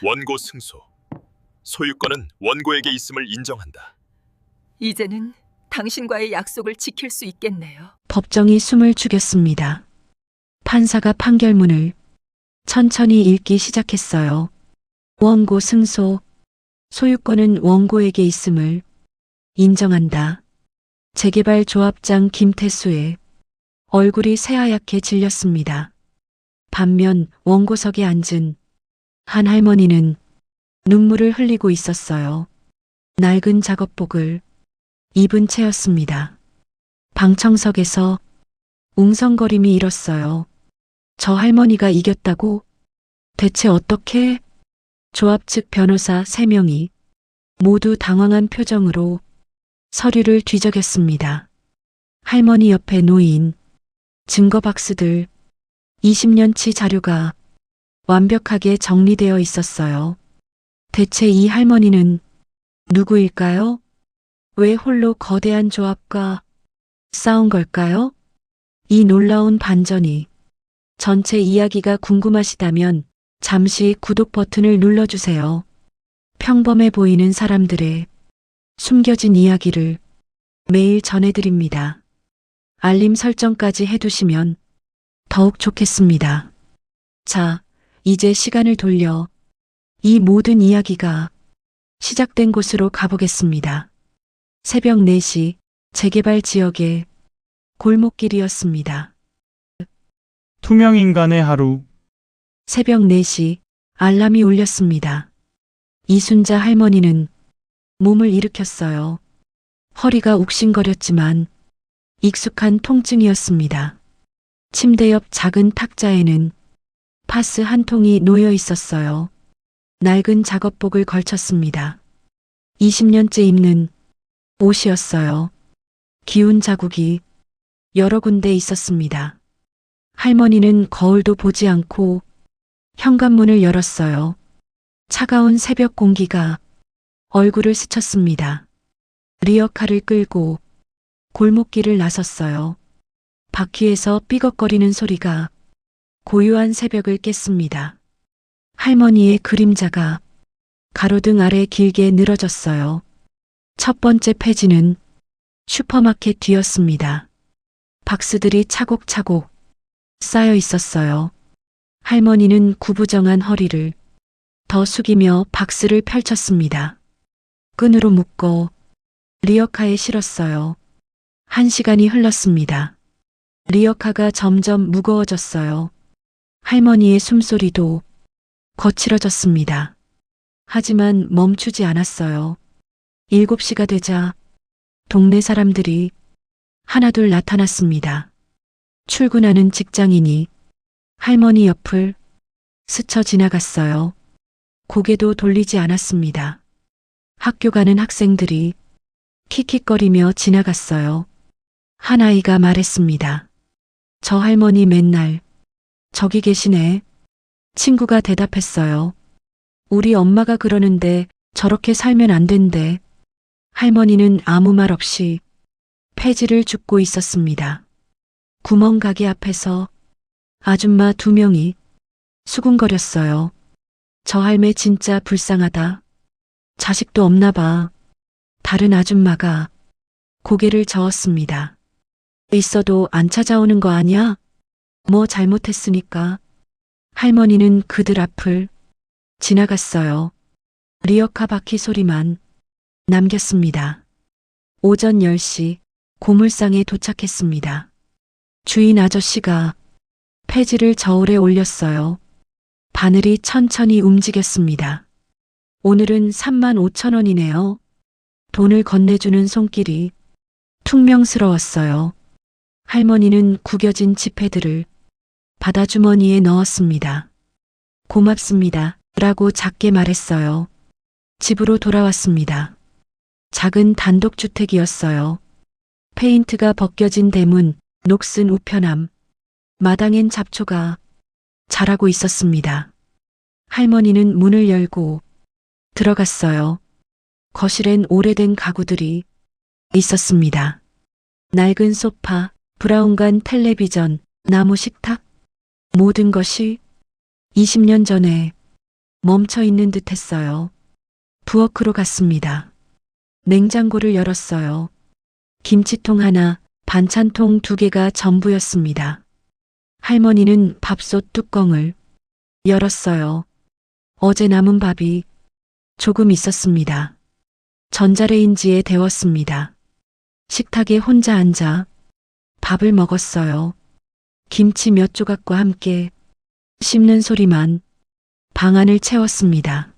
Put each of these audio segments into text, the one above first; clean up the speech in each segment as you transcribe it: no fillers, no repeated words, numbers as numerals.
원고 승소. 소유권은 원고에게 있음을 인정한다. 이제는 당신과의 약속을 지킬 수 있겠네요. 법정이 숨을 죽였습니다. 판사가 판결문을 천천히 읽기 시작했어요. 원고 승소. 소유권은 원고에게 있음을 인정한다. 재개발 조합장 김태수의 얼굴이 새하얗게 질렸습니다. 반면 원고석에 앉은 한 할머니는 눈물을 흘리고 있었어요. 낡은 작업복을 입은 채였습니다. 방청석에서 웅성거림이 일었어요. 저 할머니가 이겼다고? 대체 어떻게? 조합 측 변호사 3명이 모두 당황한 표정으로 서류를 뒤적였습니다. 할머니 옆에 놓인 증거 박스들, 20년치 자료가 완벽하게 정리되어 있었어요. 대체 이 할머니는 누구일까요? 왜 홀로 거대한 조합과 싸운 걸까요? 이 놀라운 반전이 전체 이야기가 궁금하시다면 잠시 구독 버튼을 눌러주세요. 평범해 보이는 사람들의 숨겨진 이야기를 매일 전해드립니다. 알림 설정까지 해두시면 더욱 좋겠습니다. 자, 이제 시간을 돌려 이 모든 이야기가 시작된 곳으로 가보겠습니다. 새벽 4시 재개발 지역의 골목길이었습니다. 투명 인간의 하루. 새벽 4시 알람이 울렸습니다. 이순자 할머니는 몸을 일으켰어요. 허리가 욱신거렸지만 익숙한 통증이었습니다. 침대 옆 작은 탁자에는 파스 한 통이 놓여 있었어요. 낡은 작업복을 걸쳤습니다. 20년째 입는 옷이었어요. 기운 자국이 여러 군데 있었습니다. 할머니는 거울도 보지 않고 현관문을 열었어요. 차가운 새벽 공기가 얼굴을 스쳤습니다. 리어카를 끌고 골목길을 나섰어요. 바퀴에서 삐걱거리는 소리가 고요한 새벽을 깼습니다. 할머니의 그림자가 가로등 아래 길게 늘어졌어요. 첫 번째 폐지는 슈퍼마켓 뒤였습니다. 박스들이 차곡차곡 쌓여 있었어요. 할머니는 구부정한 허리를 더 숙이며 박스를 펼쳤습니다. 끈으로 묶어 리어카에 실었어요. 1시간이 흘렀습니다. 리어카가 점점 무거워졌어요. 할머니의 숨소리도 거칠어졌습니다. 하지만 멈추지 않았어요. 7시가 되자 동네 사람들이 하나둘 나타났습니다. 출근하는 직장인이 할머니 옆을 스쳐 지나갔어요. 고개도 돌리지 않았습니다. 학교 가는 학생들이 킥킥거리며 지나갔어요. 한 아이가 말했습니다. 저 할머니 맨날 저기 계시네. 친구가 대답했어요. 우리 엄마가 그러는데 저렇게 살면 안 된대. 할머니는 아무 말 없이 폐지를 줍고 있었습니다. 구멍 가게 앞에서 아줌마 2명이 수군거렸어요. 저 할매 진짜 불쌍하다. 자식도 없나 봐. 다른 아줌마가 고개를 저었습니다. 있어도 안 찾아오는 거 아니야? 뭐 잘못했으니까. 할머니는 그들 앞을 지나갔어요. 리어카 바퀴 소리만 남겼습니다. 오전 10시 고물상에 도착했습니다. 주인 아저씨가 폐지를 저울에 올렸어요. 바늘이 천천히 움직였습니다. 오늘은 35,000원이네요. 돈을 건네주는 손길이 퉁명스러웠어요. 할머니는 구겨진 지폐들을 바다주머니에 넣었습니다. 고맙습니다. 라고 작게 말했어요. 집으로 돌아왔습니다. 작은 단독주택이었어요. 페인트가 벗겨진 대문, 녹슨 우편함, 마당엔 잡초가 자라고 있었습니다. 할머니는 문을 열고 들어갔어요. 거실엔 오래된 가구들이 있었습니다. 낡은 소파, 브라운관 텔레비전, 나무 식탁, 모든 것이 20년 전에 멈춰 있는 듯 했어요. 부엌으로 갔습니다. 냉장고를 열었어요. 김치통 하나, 반찬통 2개가 전부였습니다. 할머니는 밥솥 뚜껑을 열었어요. 어제 남은 밥이 조금 있었습니다. 전자레인지에 데웠습니다. 식탁에 혼자 앉아 밥을 먹었어요. 김치 몇 조각과 함께 씹는 소리만 방 안을 채웠습니다.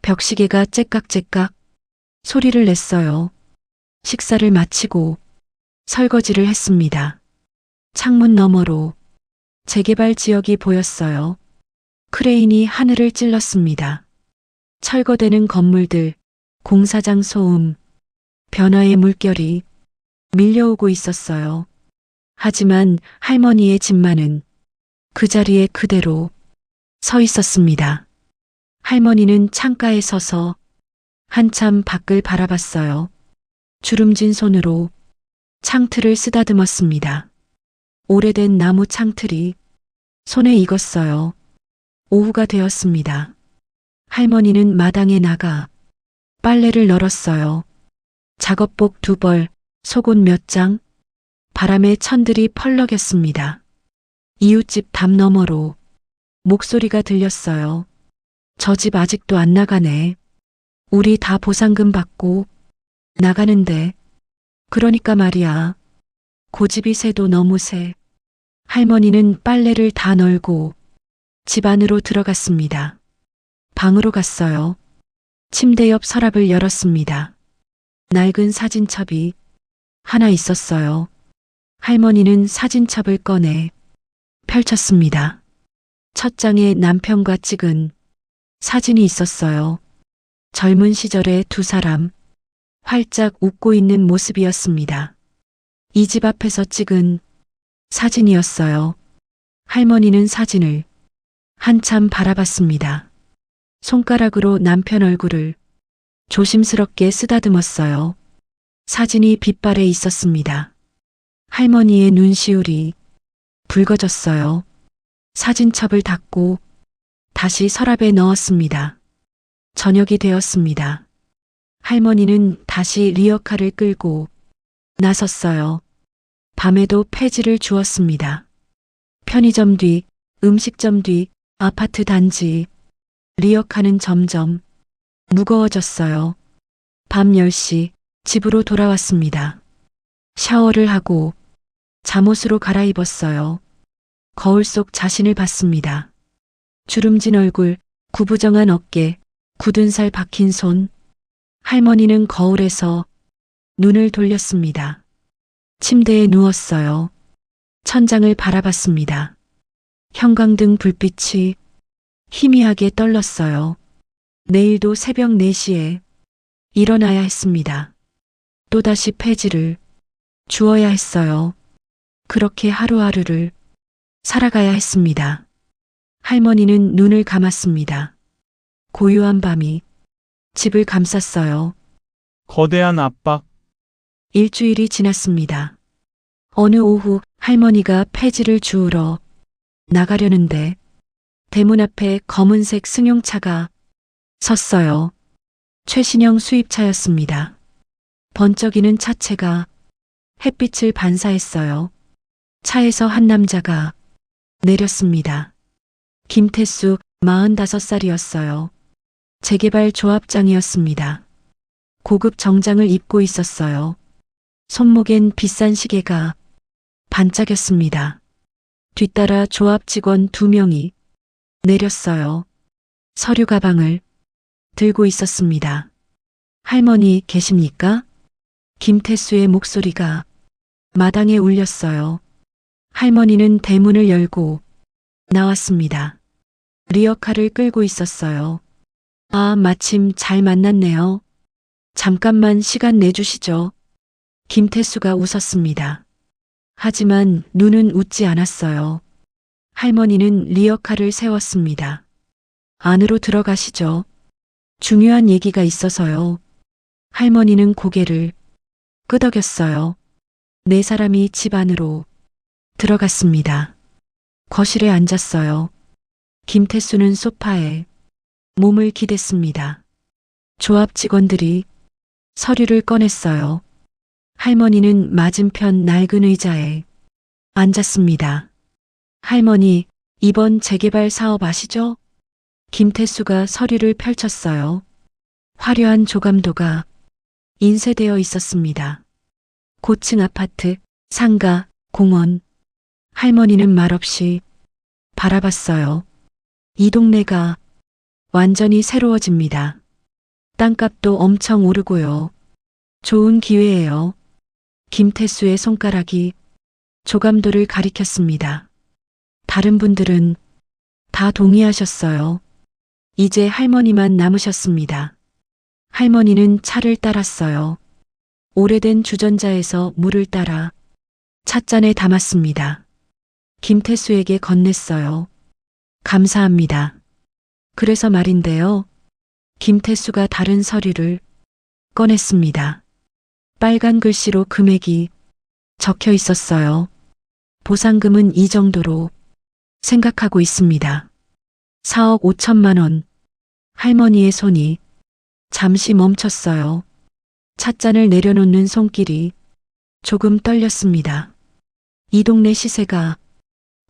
벽시계가 째깍째깍 소리를 냈어요. 식사를 마치고 설거지를 했습니다. 창문 너머로 재개발 지역이 보였어요. 크레인이 하늘을 찔렀습니다. 철거되는 건물들, 공사장 소음, 변화의 물결이 밀려오고 있었어요. 하지만 할머니의 집만은 그 자리에 그대로 서 있었습니다. 할머니는 창가에 서서 한참 밖을 바라봤어요. 주름진 손으로 창틀을 쓰다듬었습니다. 오래된 나무 창틀이 손에 익었어요. 오후가 되었습니다. 할머니는 마당에 나가 빨래를 널었어요. 작업복 2벌, 속옷 몇 장, 바람에 천들이 펄럭였습니다. 이웃집 담 너머로 목소리가 들렸어요. 저 집 아직도 안 나가네. 우리 다 보상금 받고 나가는데. 그러니까 말이야. 고집이 새도 너무 새. 할머니는 빨래를 다 널고 집 안으로 들어갔습니다. 방으로 갔어요. 침대 옆 서랍을 열었습니다. 낡은 사진첩이 하나 있었어요. 할머니는 사진첩을 꺼내 펼쳤습니다. 첫 장에 남편과 찍은 사진이 있었어요. 젊은 시절의 2사람, 활짝 웃고 있는 모습이었습니다. 이 집 앞에서 찍은 사진이었어요. 할머니는 사진을 한참 바라봤습니다. 손가락으로 남편 얼굴을 조심스럽게 쓰다듬었어요. 사진이 빛발에 있었습니다. 할머니의 눈시울이 붉어졌어요. 사진첩을 닫고 다시 서랍에 넣었습니다. 저녁이 되었습니다. 할머니는 다시 리어카를 끌고 나섰어요. 밤에도 폐지를 주었습니다. 편의점 뒤, 음식점 뒤, 아파트 단지. 리어카는 점점 무거워졌어요. 밤 10시 집으로 돌아왔습니다. 샤워를 하고 잠옷으로 갈아입었어요. 거울 속 자신을 봤습니다. 주름진 얼굴, 구부정한 어깨, 굳은 살 박힌 손. 할머니는 거울에서 눈을 돌렸습니다. 침대에 누웠어요. 천장을 바라봤습니다. 형광등 불빛이 희미하게 떨렸어요. 내일도 새벽 4시에 일어나야 했습니다. 또다시 폐지를 주어야 했어요. 그렇게 하루하루를 살아가야 했습니다. 할머니는 눈을 감았습니다. 고요한 밤이 집을 감쌌어요. 거대한 압박. 일주일이 지났습니다. 어느 오후 할머니가 폐지를 주우러 나가려는데 대문 앞에 검은색 승용차가 섰어요. 최신형 수입차였습니다. 번쩍이는 차체가 햇빛을 반사했어요. 차에서 한 남자가 내렸습니다. 김태수 45살이었어요. 재개발 조합장이었습니다. 고급 정장을 입고 있었어요. 손목엔 비싼 시계가 반짝였습니다. 뒤따라 조합 직원 2명이 내렸어요. 서류 가방을 들고 있었습니다. 할머니 계십니까? 김태수의 목소리가 마당에 울렸어요. 할머니는 대문을 열고 나왔습니다. 리어카를 끌고 있었어요. 아, 마침 잘 만났네요. 잠깐만 시간 내주시죠. 김태수가 웃었습니다. 하지만 눈은 웃지 않았어요. 할머니는 리어카를 세웠습니다. 안으로 들어가시죠. 중요한 얘기가 있어서요. 할머니는 고개를 끄덕였어요. 4사람이 집 안으로 들어갔습니다. 거실에 앉았어요. 김태수는 소파에 몸을 기댔습니다. 조합 직원들이 서류를 꺼냈어요. 할머니는 맞은편 낡은 의자에 앉았습니다. 할머니, 이번 재개발 사업 아시죠? 김태수가 서류를 펼쳤어요. 화려한 조감도가 인쇄되어 있었습니다. 고층 아파트, 상가, 공원. 할머니는 말없이 바라봤어요. 이 동네가 완전히 새로워집니다. 땅값도 엄청 오르고요. 좋은 기회예요. 김태수의 손가락이 조감도를 가리켰습니다. 다른 분들은 다 동의하셨어요. 이제 할머니만 남으셨습니다. 할머니는 차를 따랐어요. 오래된 주전자에서 물을 따라 찻잔에 담았습니다. 김태수에게 건넸어요. 감사합니다. 그래서 말인데요. 김태수가 다른 서류를 꺼냈습니다. 빨간 글씨로 금액이 적혀 있었어요. 보상금은 이 정도로 생각하고 있습니다. 4억 5천만 원. 할머니의 손이 잠시 멈췄어요. 찻잔을 내려놓는 손길이 조금 떨렸습니다. 이 동네 시세가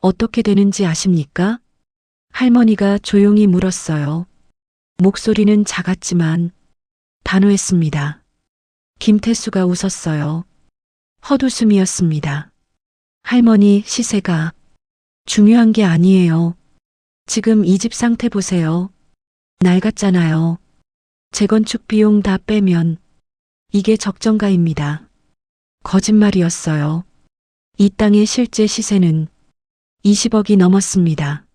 어떻게 되는지 아십니까? 할머니가 조용히 물었어요. 목소리는 작았지만 단호했습니다. 김태수가 웃었어요. 헛웃음이었습니다. 할머니, 시세가 중요한 게 아니에요. 지금 이 집 상태 보세요. 낡았잖아요. 재건축 비용 다 빼면 이게 적정가입니다. 거짓말이었어요. 이 땅의 실제 시세는 20억이 넘었습니다.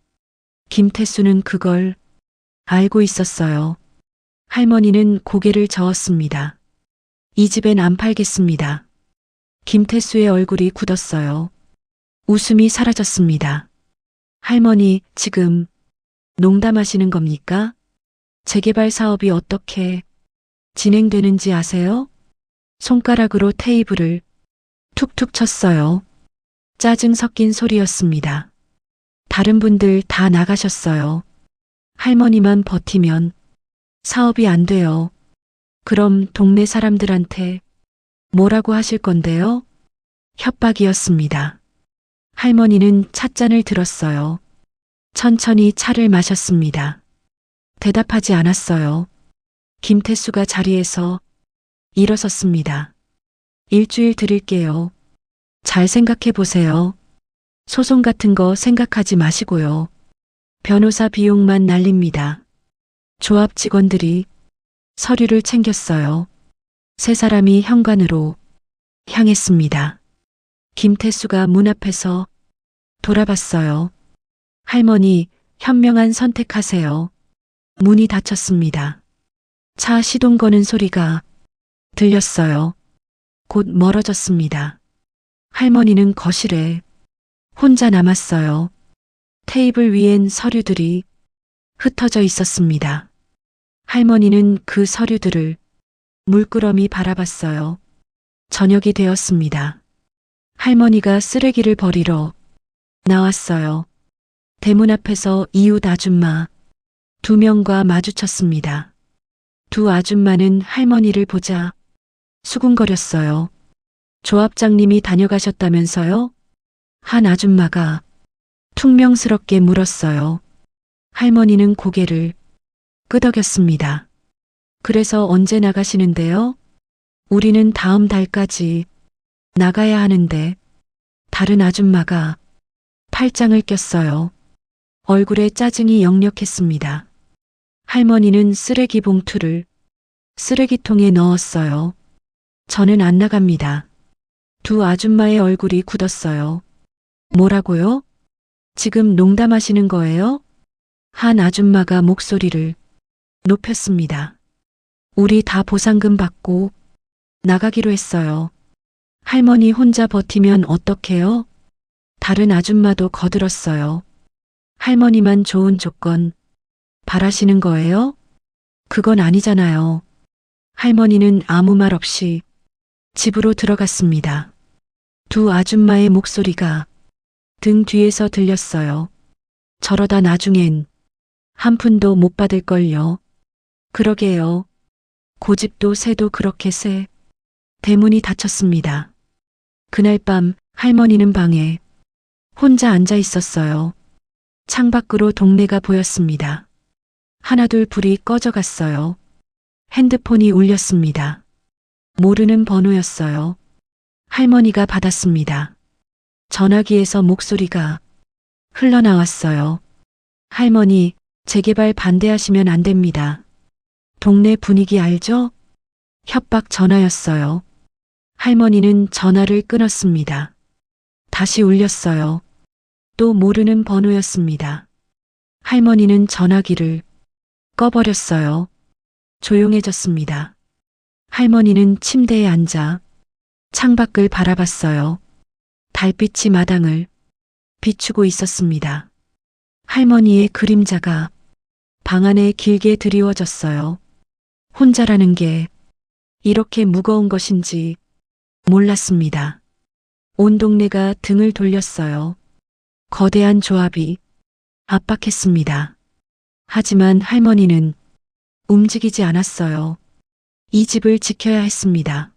김태수는 그걸 알고 있었어요. 할머니는 고개를 저었습니다. 이 집엔 안 팔겠습니다. 김태수의 얼굴이 굳었어요. 웃음이 사라졌습니다. 할머니, 지금 농담하시는 겁니까? 재개발 사업이 어떻게 진행되는지 아세요? 손가락으로 테이블을 툭툭 쳤어요. 짜증 섞인 소리였습니다. 다른 분들 다 나가셨어요. 할머니만 버티면 사업이 안 돼요. 그럼 동네 사람들한테 뭐라고 하실 건데요? 협박이었습니다. 할머니는 찻잔을 들었어요. 천천히 차를 마셨습니다. 대답하지 않았어요. 김태수가 자리에서 일어섰습니다. 일주일 드릴게요. 잘 생각해 보세요. 소송 같은 거 생각하지 마시고요. 변호사 비용만 날립니다. 조합 직원들이 서류를 챙겼어요. 세 사람이 현관으로 향했습니다. 김태수가 문 앞에서 돌아봤어요. 할머니, 현명한 선택하세요. 문이 닫혔습니다. 차 시동 거는 소리가 들렸어요. 곧 멀어졌습니다. 할머니는 거실에 혼자 남았어요. 테이블 위엔 서류들이 흩어져 있었습니다. 할머니는 그 서류들을 물끄러미 바라봤어요. 저녁이 되었습니다. 할머니가 쓰레기를 버리러 나왔어요. 대문 앞에서 이웃 아줌마 2명과 마주쳤습니다. 두 아줌마는 할머니를 보자 수군거렸어요. 조합장님이 다녀가셨다면서요? 한 아줌마가 퉁명스럽게 물었어요. 할머니는 고개를 끄덕였습니다. 그래서 언제 나가시는데요? 우리는 다음 달까지 나가야 하는데. 다른 아줌마가 팔짱을 꼈어요. 얼굴에 짜증이 역력했습니다. 할머니는 쓰레기 봉투를 쓰레기통에 넣었어요. 저는 안 나갑니다. 두 아줌마의 얼굴이 굳었어요. 뭐라고요? 지금 농담하시는 거예요? 한 아줌마가 목소리를 높였습니다. 우리 다 보상금 받고 나가기로 했어요. 할머니 혼자 버티면 어떡해요? 다른 아줌마도 거들었어요. 할머니만 좋은 조건 바라시는 거예요? 그건 아니잖아요. 할머니는 아무 말 없이 집으로 들어갔습니다. 두 아줌마의 목소리가 등 뒤에서 들렸어요. 저러다 나중엔 한 푼도 못 받을걸요. 그러게요. 고집도 새도 그렇게 새. 대문이 닫혔습니다. 그날 밤 할머니는 방에 혼자 앉아 있었어요. 창밖으로 동네가 보였습니다. 하나둘 불이 꺼져갔어요. 핸드폰이 울렸습니다. 모르는 번호였어요. 할머니가 받았습니다. 전화기에서 목소리가 흘러나왔어요. 할머니, 재개발 반대하시면 안 됩니다. 동네 분위기 알죠? 협박 전화였어요. 할머니는 전화를 끊었습니다. 다시 울렸어요. 또 모르는 번호였습니다. 할머니는 전화기를 꺼버렸어요. 조용해졌습니다. 할머니는 침대에 앉아 창밖을 바라봤어요. 달빛이 마당을 비추고 있었습니다. 할머니의 그림자가 방 안에 길게 드리워졌어요. 혼자라는 게 이렇게 무거운 것인지 몰랐습니다. 온 동네가 등을 돌렸어요. 거대한 조합이 압박했습니다. 하지만 할머니는 움직이지 않았어요. 이 집을 지켜야 했습니다.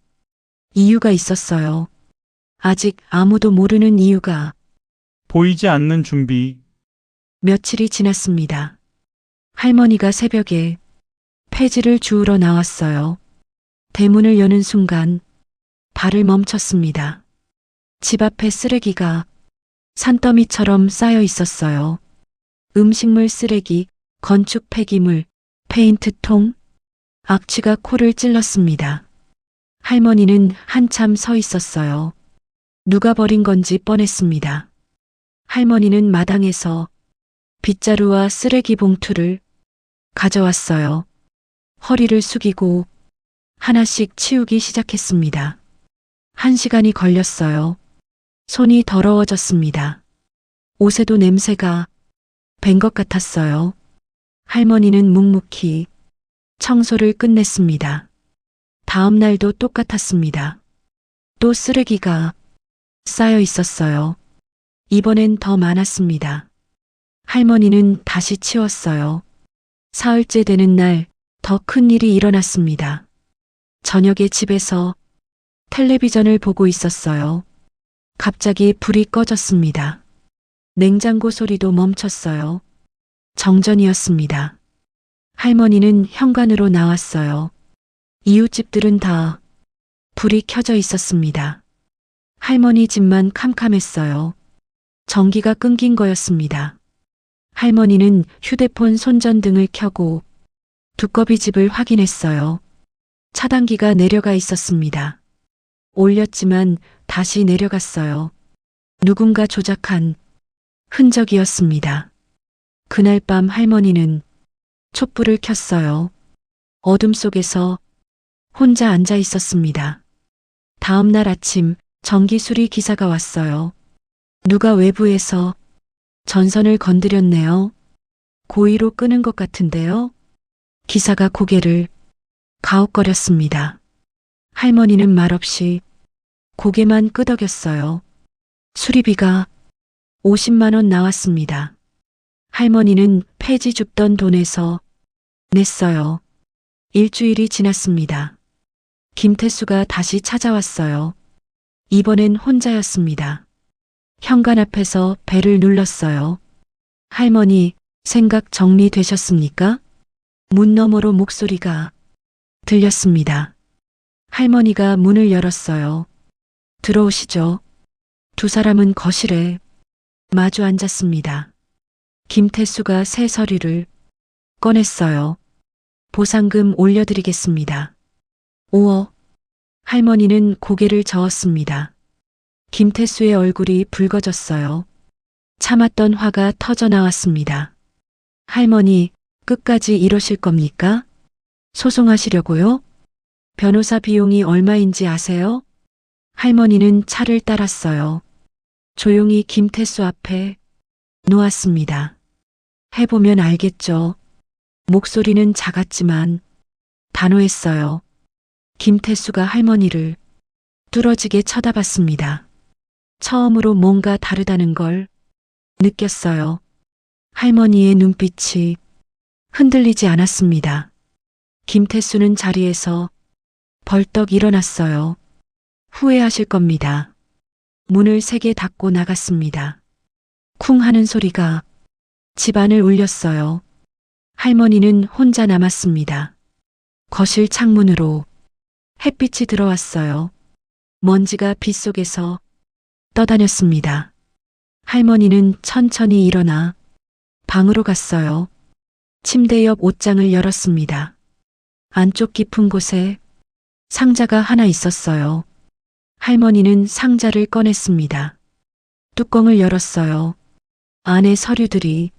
이유가 있었어요. 아직 아무도 모르는 이유가. 보이지 않는 준비. 며칠이 지났습니다. 할머니가 새벽에 폐지를 주우러 나왔어요. 대문을 여는 순간 발을 멈췄습니다. 집 앞에 쓰레기가 산더미처럼 쌓여 있었어요. 음식물 쓰레기, 건축 폐기물, 페인트통, 악취가 코를 찔렀습니다. 할머니는 한참 서 있었어요. 누가 버린 건지 뻔했습니다. 할머니는 마당에서 빗자루와 쓰레기 봉투를 가져왔어요. 허리를 숙이고 하나씩 치우기 시작했습니다. 1시간이 걸렸어요. 손이 더러워졌습니다. 옷에도 냄새가 밴 것 같았어요. 할머니는 묵묵히 청소를 끝냈습니다. 다음 날도 똑같았습니다. 또 쓰레기가 쌓여 있었어요. 이번엔 더 많았습니다. 할머니는 다시 치웠어요. 사흘째 되는 날 더 큰 일이 일어났습니다. 저녁에 집에서 텔레비전을 보고 있었어요. 갑자기 불이 꺼졌습니다. 냉장고 소리도 멈췄어요. 정전이었습니다. 할머니는 현관으로 나왔어요. 이웃집들은 다 불이 켜져 있었습니다. 할머니 집만 캄캄했어요. 전기가 끊긴 거였습니다. 할머니는 휴대폰 손전등을 켜고 두꺼비 집을 확인했어요. 차단기가 내려가 있었습니다. 올렸지만 다시 내려갔어요. 누군가 조작한 흔적이었습니다. 그날 밤 할머니는 촛불을 켰어요. 어둠 속에서 혼자 앉아 있었습니다. 다음 날 아침 전기 수리 기사가 왔어요. 누가 외부에서 전선을 건드렸네요. 고의로 끄는 것 같은데요. 기사가 고개를 가웃거렸습니다. 할머니는 말없이 고개만 끄덕였어요. 수리비가 50만 원 나왔습니다. 할머니는 폐지 줍던 돈에서 냈어요. 일주일이 지났습니다. 김태수가 다시 찾아왔어요. 이번엔 혼자였습니다. 현관 앞에서 벨을 눌렀어요. 할머니, 생각 정리되셨습니까? 문 너머로 목소리가 들렸습니다. 할머니가 문을 열었어요. 들어오시죠. 두 사람은 거실에 마주 앉았습니다. 김태수가 새 서류를 꺼냈어요. 보상금 올려드리겠습니다. 5억. 할머니는 고개를 저었습니다. 김태수의 얼굴이 붉어졌어요. 참았던 화가 터져 나왔습니다. 할머니, 끝까지 이러실 겁니까? 소송하시려고요? 변호사 비용이 얼마인지 아세요? 할머니는 차를 따랐어요. 조용히 김태수 앞에 놓았습니다. 해보면 알겠죠. 목소리는 작았지만 단호했어요. 김태수가 할머니를 뚫어지게 쳐다봤습니다. 처음으로 뭔가 다르다는 걸 느꼈어요. 할머니의 눈빛이 흔들리지 않았습니다. 김태수는 자리에서 벌떡 일어났어요. 후회하실 겁니다. 문을 세게 닫고 나갔습니다. 쿵 하는 소리가 집안을 울렸어요. 할머니는 혼자 남았습니다. 거실 창문으로 햇빛이 들어왔어요. 먼지가 빗속에서 떠다녔습니다. 할머니는 천천히 일어나 방으로 갔어요. 침대 옆 옷장을 열었습니다. 안쪽 깊은 곳에 상자가 하나 있었어요. 할머니는 상자를 꺼냈습니다. 뚜껑을 열었어요. 안에 서류들이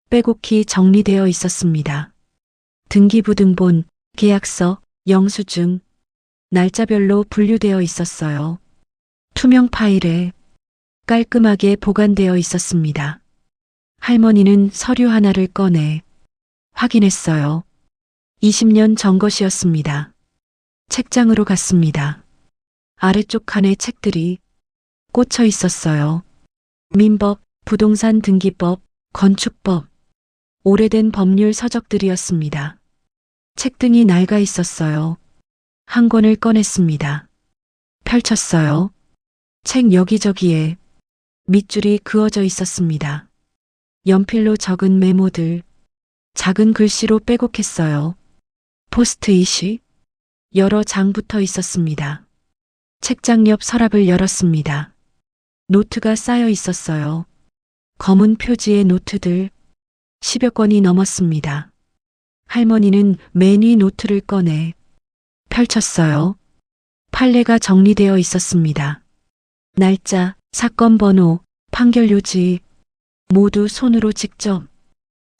빼곡히 정리되어 있었습니다. 등기부등본, 계약서, 영수증, 날짜별로 분류되어 있었어요. 투명 파일에 깔끔하게 보관되어 있었습니다. 할머니는 서류 하나를 꺼내 확인했어요. 20년 전 것이었습니다. 책장으로 갔습니다. 아래쪽 칸에 책들이 꽂혀 있었어요. 민법, 부동산 등기법, 건축법, 오래된 법률 서적들이었습니다. 책등이 낡아 있었어요. 한 권을 꺼냈습니다. 펼쳤어요. 책 여기저기에 밑줄이 그어져 있었습니다. 연필로 적은 메모들, 작은 글씨로 빼곡했어요. 포스트잇이 여러 장 붙어 있었습니다. 책장 옆 서랍을 열었습니다. 노트가 쌓여 있었어요. 검은 표지의 노트들 10여 권이 넘었습니다. 할머니는 맨 위 노트를 꺼내 펼쳤어요. 판례가 정리되어 있었습니다. 날짜, 사건 번호, 판결 요지 모두 손으로 직접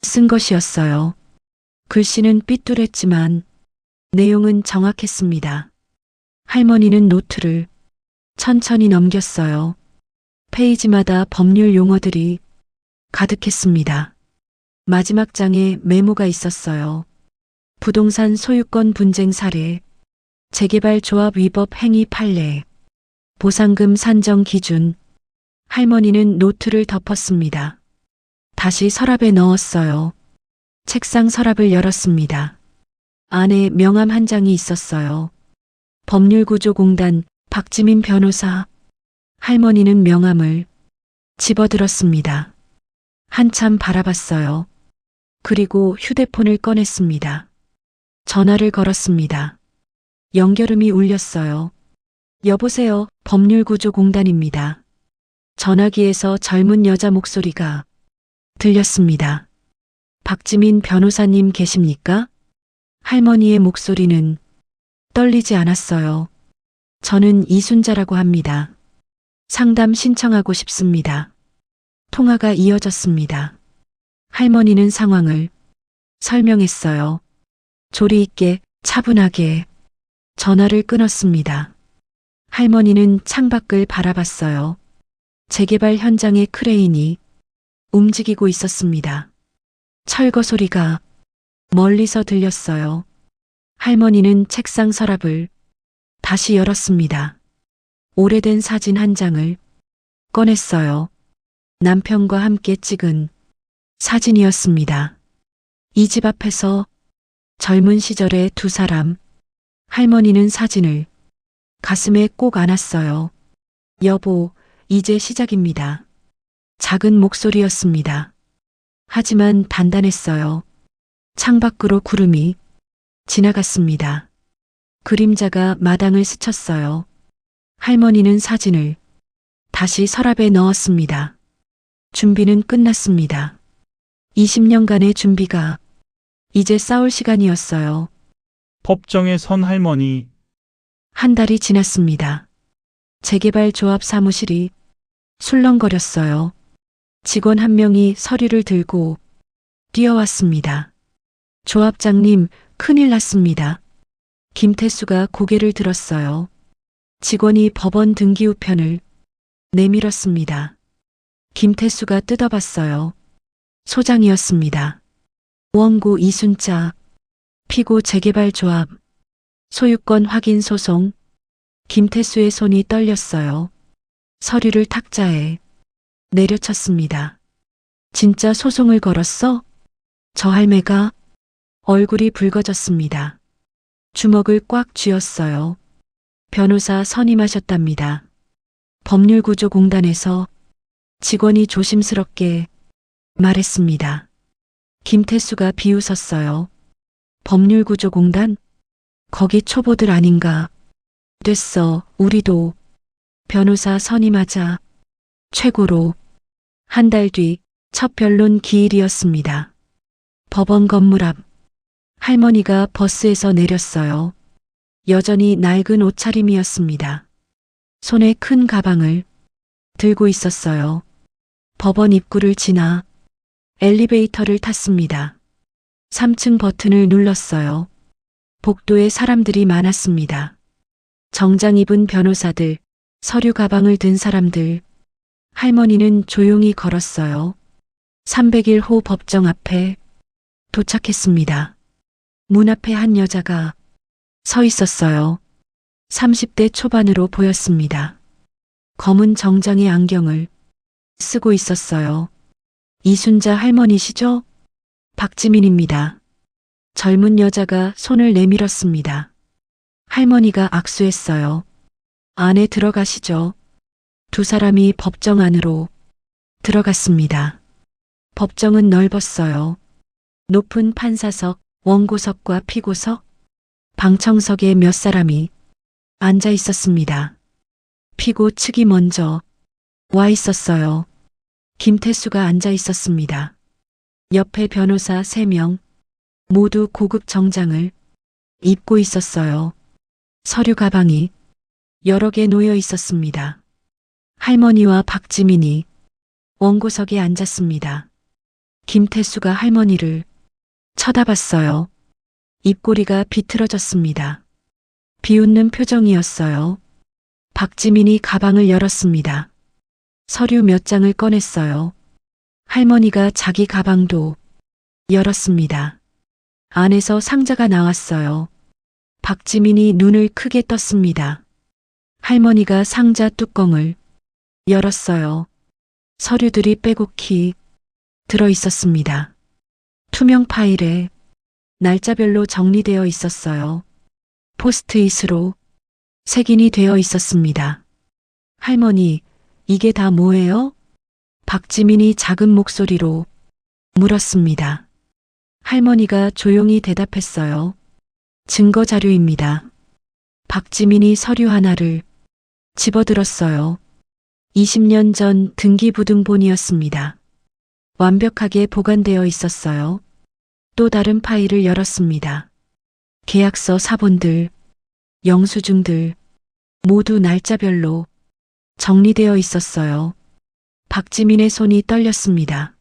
쓴 것이었어요. 글씨는 삐뚤했지만 내용은 정확했습니다. 할머니는 노트를 천천히 넘겼어요. 페이지마다 법률 용어들이 가득했습니다. 마지막 장에 메모가 있었어요. 부동산 소유권 분쟁 사례, 재개발 조합 위법 행위 판례, 보상금 산정 기준. 할머니는 노트를 덮었습니다. 다시 서랍에 넣었어요. 책상 서랍을 열었습니다. 안에 명함 한 장이 있었어요. 법률구조공단 박지민 변호사. 할머니는 명함을 집어들었습니다. 한참 바라봤어요. 그리고 휴대폰을 꺼냈습니다. 전화를 걸었습니다. 연결음이 울렸어요. 여보세요, 법률구조공단입니다. 전화기에서 젊은 여자 목소리가 들렸습니다. 박지민 변호사님 계십니까? 할머니의 목소리는 떨리지 않았어요. 저는 이순자라고 합니다. 상담 신청하고 싶습니다. 통화가 이어졌습니다. 할머니는 상황을 설명했어요. 조리 있게, 차분하게. 전화를 끊었습니다. 할머니는 창밖을 바라봤어요. 재개발 현장의 크레인이 움직이고 있었습니다. 철거 소리가 멀리서 들렸어요. 할머니는 책상 서랍을 다시 열었습니다. 오래된 사진 한 장을 꺼냈어요. 남편과 함께 찍은 사진이었습니다. 이 집 앞에서 젊은 시절의 두 사람. 할머니는 사진을 가슴에 꼭 안았어요. 여보, 이제 시작입니다. 작은 목소리였습니다. 하지만 단단했어요. 창밖으로 구름이 지나갔습니다. 그림자가 마당을 스쳤어요. 할머니는 사진을 다시 서랍에 넣었습니다. 준비는 끝났습니다. 20년간의 준비가 이제 싸울 시간이었어요. 법정에 선 할머니. 한 달이 지났습니다. 재개발 조합 사무실이 술렁거렸어요. 직원 한 명이 서류를 들고 뛰어왔습니다. 조합장님, 큰일 났습니다. 김태수가 고개를 들었어요. 직원이 법원 등기 우편을 내밀었습니다. 김태수가 뜯어봤어요. 소장이었습니다. 원고 이순자, 피고 재개발 조합, 소유권 확인 소송. 김태수의 손이 떨렸어요. 서류를 탁자에 내려쳤습니다. 진짜 소송을 걸었어? 저 할매가 얼굴이 붉어졌습니다. 주먹을 꽉 쥐었어요. 변호사 선임하셨답니다. 법률구조공단에서 직원이 조심스럽게 말했습니다. 김태수가 비웃었어요. 법률구조공단? 거기 초보들 아닌가? 됐어, 우리도. 변호사 선임하자. 최고로. 한 달 뒤 첫 변론 기일이었습니다. 법원 건물 앞. 할머니가 버스에서 내렸어요. 여전히 낡은 옷차림이었습니다. 손에 큰 가방을 들고 있었어요. 법원 입구를 지나 엘리베이터를 탔습니다. 3층 버튼을 눌렀어요. 복도에 사람들이 많았습니다. 정장 입은 변호사들, 서류 가방을 든 사람들. 할머니는 조용히 걸었어요. 301호 법정 앞에 도착했습니다. 문 앞에 한 여자가 서 있었어요. 30대 초반으로 보였습니다. 검은 정장에 안경을 쓰고 있었어요. 이순자 할머니시죠? 박지민입니다. 젊은 여자가 손을 내밀었습니다. 할머니가 악수했어요. 안에 들어가시죠. 두 사람이 법정 안으로 들어갔습니다. 법정은 넓었어요. 높은 판사석, 원고석과 피고석, 방청석에 몇 사람이 앉아 있었습니다. 피고 측이 먼저 와 있었어요. 김태수가 앉아 있었습니다. 옆에 변호사 3명, 모두 고급 정장을 입고 있었어요. 서류 가방이 여러 개 놓여 있었습니다. 할머니와 박지민이 원고석에 앉았습니다. 김태수가 할머니를 쳐다봤어요. 입꼬리가 비틀어졌습니다. 비웃는 표정이었어요. 박지민이 가방을 열었습니다. 서류 몇 장을 꺼냈어요. 할머니가 자기 가방도 열었습니다. 안에서 상자가 나왔어요. 박지민이 눈을 크게 떴습니다. 할머니가 상자 뚜껑을 열었어요. 서류들이 빼곡히 들어 있었습니다. 투명 파일에 날짜별로 정리되어 있었어요. 포스트잇으로 색인이 되어 있었습니다. 할머니, 이게 다 뭐예요? 박지민이 작은 목소리로 물었습니다. 할머니가 조용히 대답했어요. 증거 자료입니다. 박지민이 서류 하나를 집어들었어요. 20년 전 등기부등본이었습니다. 완벽하게 보관되어 있었어요. 또 다른 파일을 열었습니다. 계약서 사본들, 영수증들, 모두 날짜별로 정리되어 있었어요. 박지민의 손이 떨렸습니다.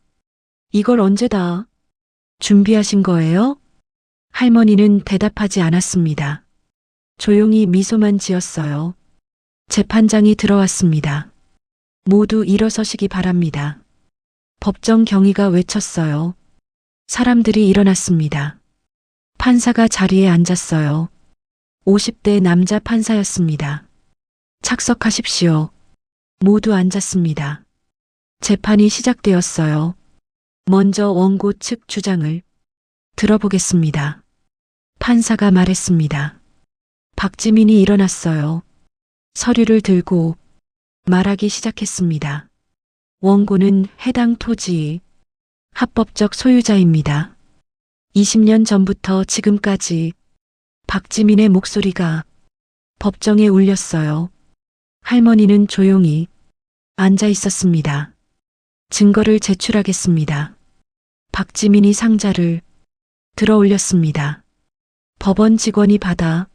이걸 언제 다 준비하신 거예요? 할머니는 대답하지 않았습니다. 조용히 미소만 지었어요. 재판장이 들어왔습니다. 모두 일어서시기 바랍니다. 법정 경위가 외쳤어요. 사람들이 일어났습니다. 판사가 자리에 앉았어요. 50대 남자 판사였습니다. 착석하십시오. 모두 앉았습니다. 재판이 시작되었어요. 먼저 원고 측 주장을 들어보겠습니다. 판사가 말했습니다. 박지민이 일어났어요. 서류를 들고 말하기 시작했습니다. 원고는 해당 토지의 합법적 소유자입니다. 20년 전부터 지금까지 박지민의 목소리가 법정에 울렸어요. 할머니는 조용히 앉아 있었습니다. 증거를 제출하겠습니다. 박지민이 상자를 들어 올렸습니다. 법원 직원이 받아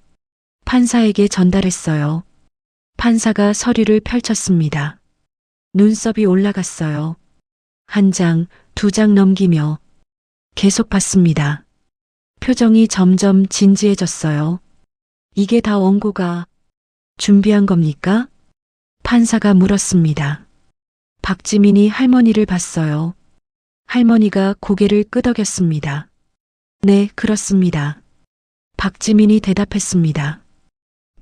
판사에게 전달했어요. 판사가 서류를 펼쳤습니다. 눈썹이 올라갔어요. 한 장, 2장 넘기며 계속 봤습니다. 표정이 점점 진지해졌어요. 이게 다 원고가 준비한 겁니까? 판사가 물었습니다. 박지민이 할머니를 봤어요. 할머니가 고개를 끄덕였습니다. 네, 그렇습니다. 박지민이 대답했습니다.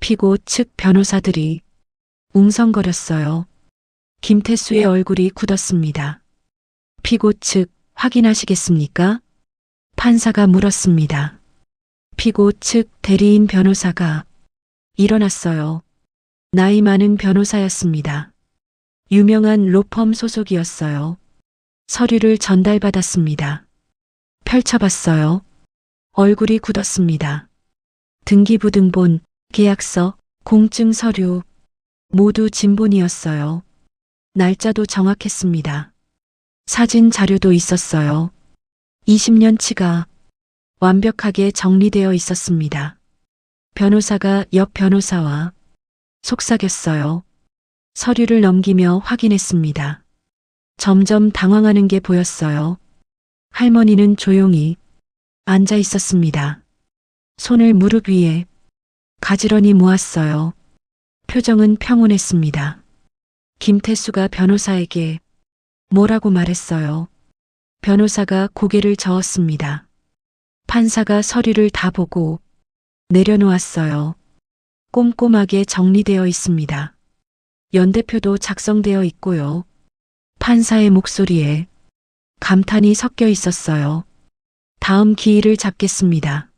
피고 측 변호사들이 웅성거렸어요. 김태수의 얼굴이 굳었습니다. 피고 측 확인하시겠습니까? 판사가 물었습니다. 피고 측 대리인 변호사가 일어났어요. 나이 많은 변호사였습니다. 유명한 로펌 소속이었어요. 서류를 전달받았습니다. 펼쳐봤어요. 얼굴이 굳었습니다. 등기부등본, 계약서, 공증 서류 모두 진본이었어요. 날짜도 정확했습니다. 사진 자료도 있었어요. 20년치가 완벽하게 정리되어 있었습니다. 변호사가 옆 변호사와 속삭였어요. 서류를 넘기며 확인했습니다. 점점 당황하는 게 보였어요. 할머니는 조용히 앉아 있었습니다. 손을 무릎 위에 가지런히 모았어요. 표정은 평온했습니다. 김태수가 변호사에게 뭐라고 말했어요. 변호사가 고개를 저었습니다. 판사가 서류를 다 보고 내려놓았어요. 꼼꼼하게 정리되어 있습니다. 연대표도 작성되어 있고요. 판사의 목소리에 감탄이 섞여 있었어요. 다음 기일을 잡겠습니다.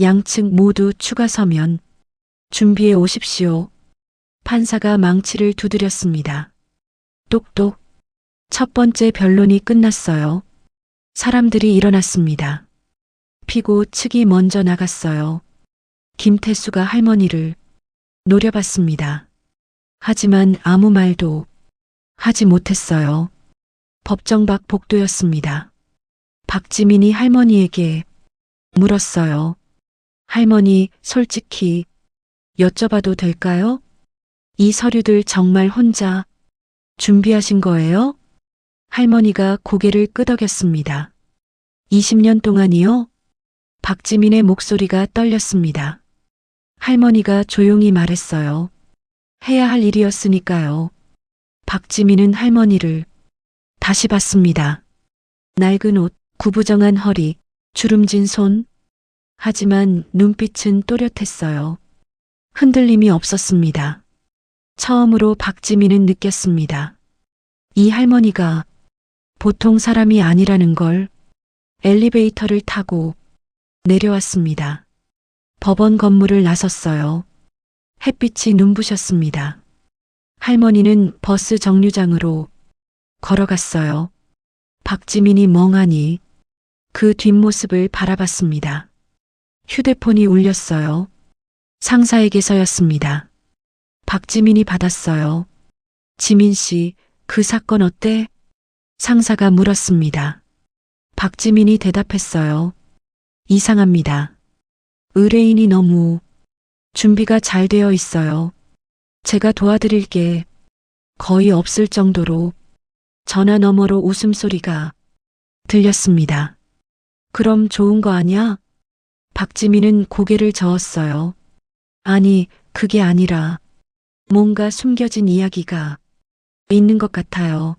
양측 모두 추가 서면 준비해 오십시오. 판사가 망치를 두드렸습니다. 똑똑. 첫 번째 변론이 끝났어요. 사람들이 일어났습니다. 피고 측이 먼저 나갔어요. 김태수가 할머니를 노려봤습니다. 하지만 아무 말도 하지 못했어요. 법정 밖 복도였습니다. 박지민이 할머니에게 물었어요. 할머니, 솔직히 여쭤봐도 될까요? 이 서류들 정말 혼자 준비하신 거예요? 할머니가 고개를 끄덕였습니다. 20년 동안이요? 박지민의 목소리가 떨렸습니다. 할머니가 조용히 말했어요. 해야 할 일이었으니까요. 박지민은 할머니를 다시 봤습니다. 낡은 옷, 구부정한 허리, 주름진 손. 하지만 눈빛은 또렷했어요. 흔들림이 없었습니다. 처음으로 박지민은 느꼈습니다. 이 할머니가 보통 사람이 아니라는 걸. 엘리베이터를 타고 내려왔습니다. 법원 건물을 나섰어요. 햇빛이 눈부셨습니다. 할머니는 버스 정류장으로 걸어갔어요. 박지민이 멍하니 그 뒷모습을 바라봤습니다. 휴대폰이 울렸어요. 상사에게서였습니다. 박지민이 받았어요. 지민 씨, 그 사건 어때? 상사가 물었습니다. 박지민이 대답했어요. 이상합니다. 의뢰인이 너무 준비가 잘 되어 있어요. 제가 도와드릴 게 거의 없을 정도로. 전화 너머로 웃음소리가 들렸습니다. 그럼 좋은 거 아냐? 박지민은 고개를 저었어요. 아니, 그게 아니라 뭔가 숨겨진 이야기가 있는 것 같아요.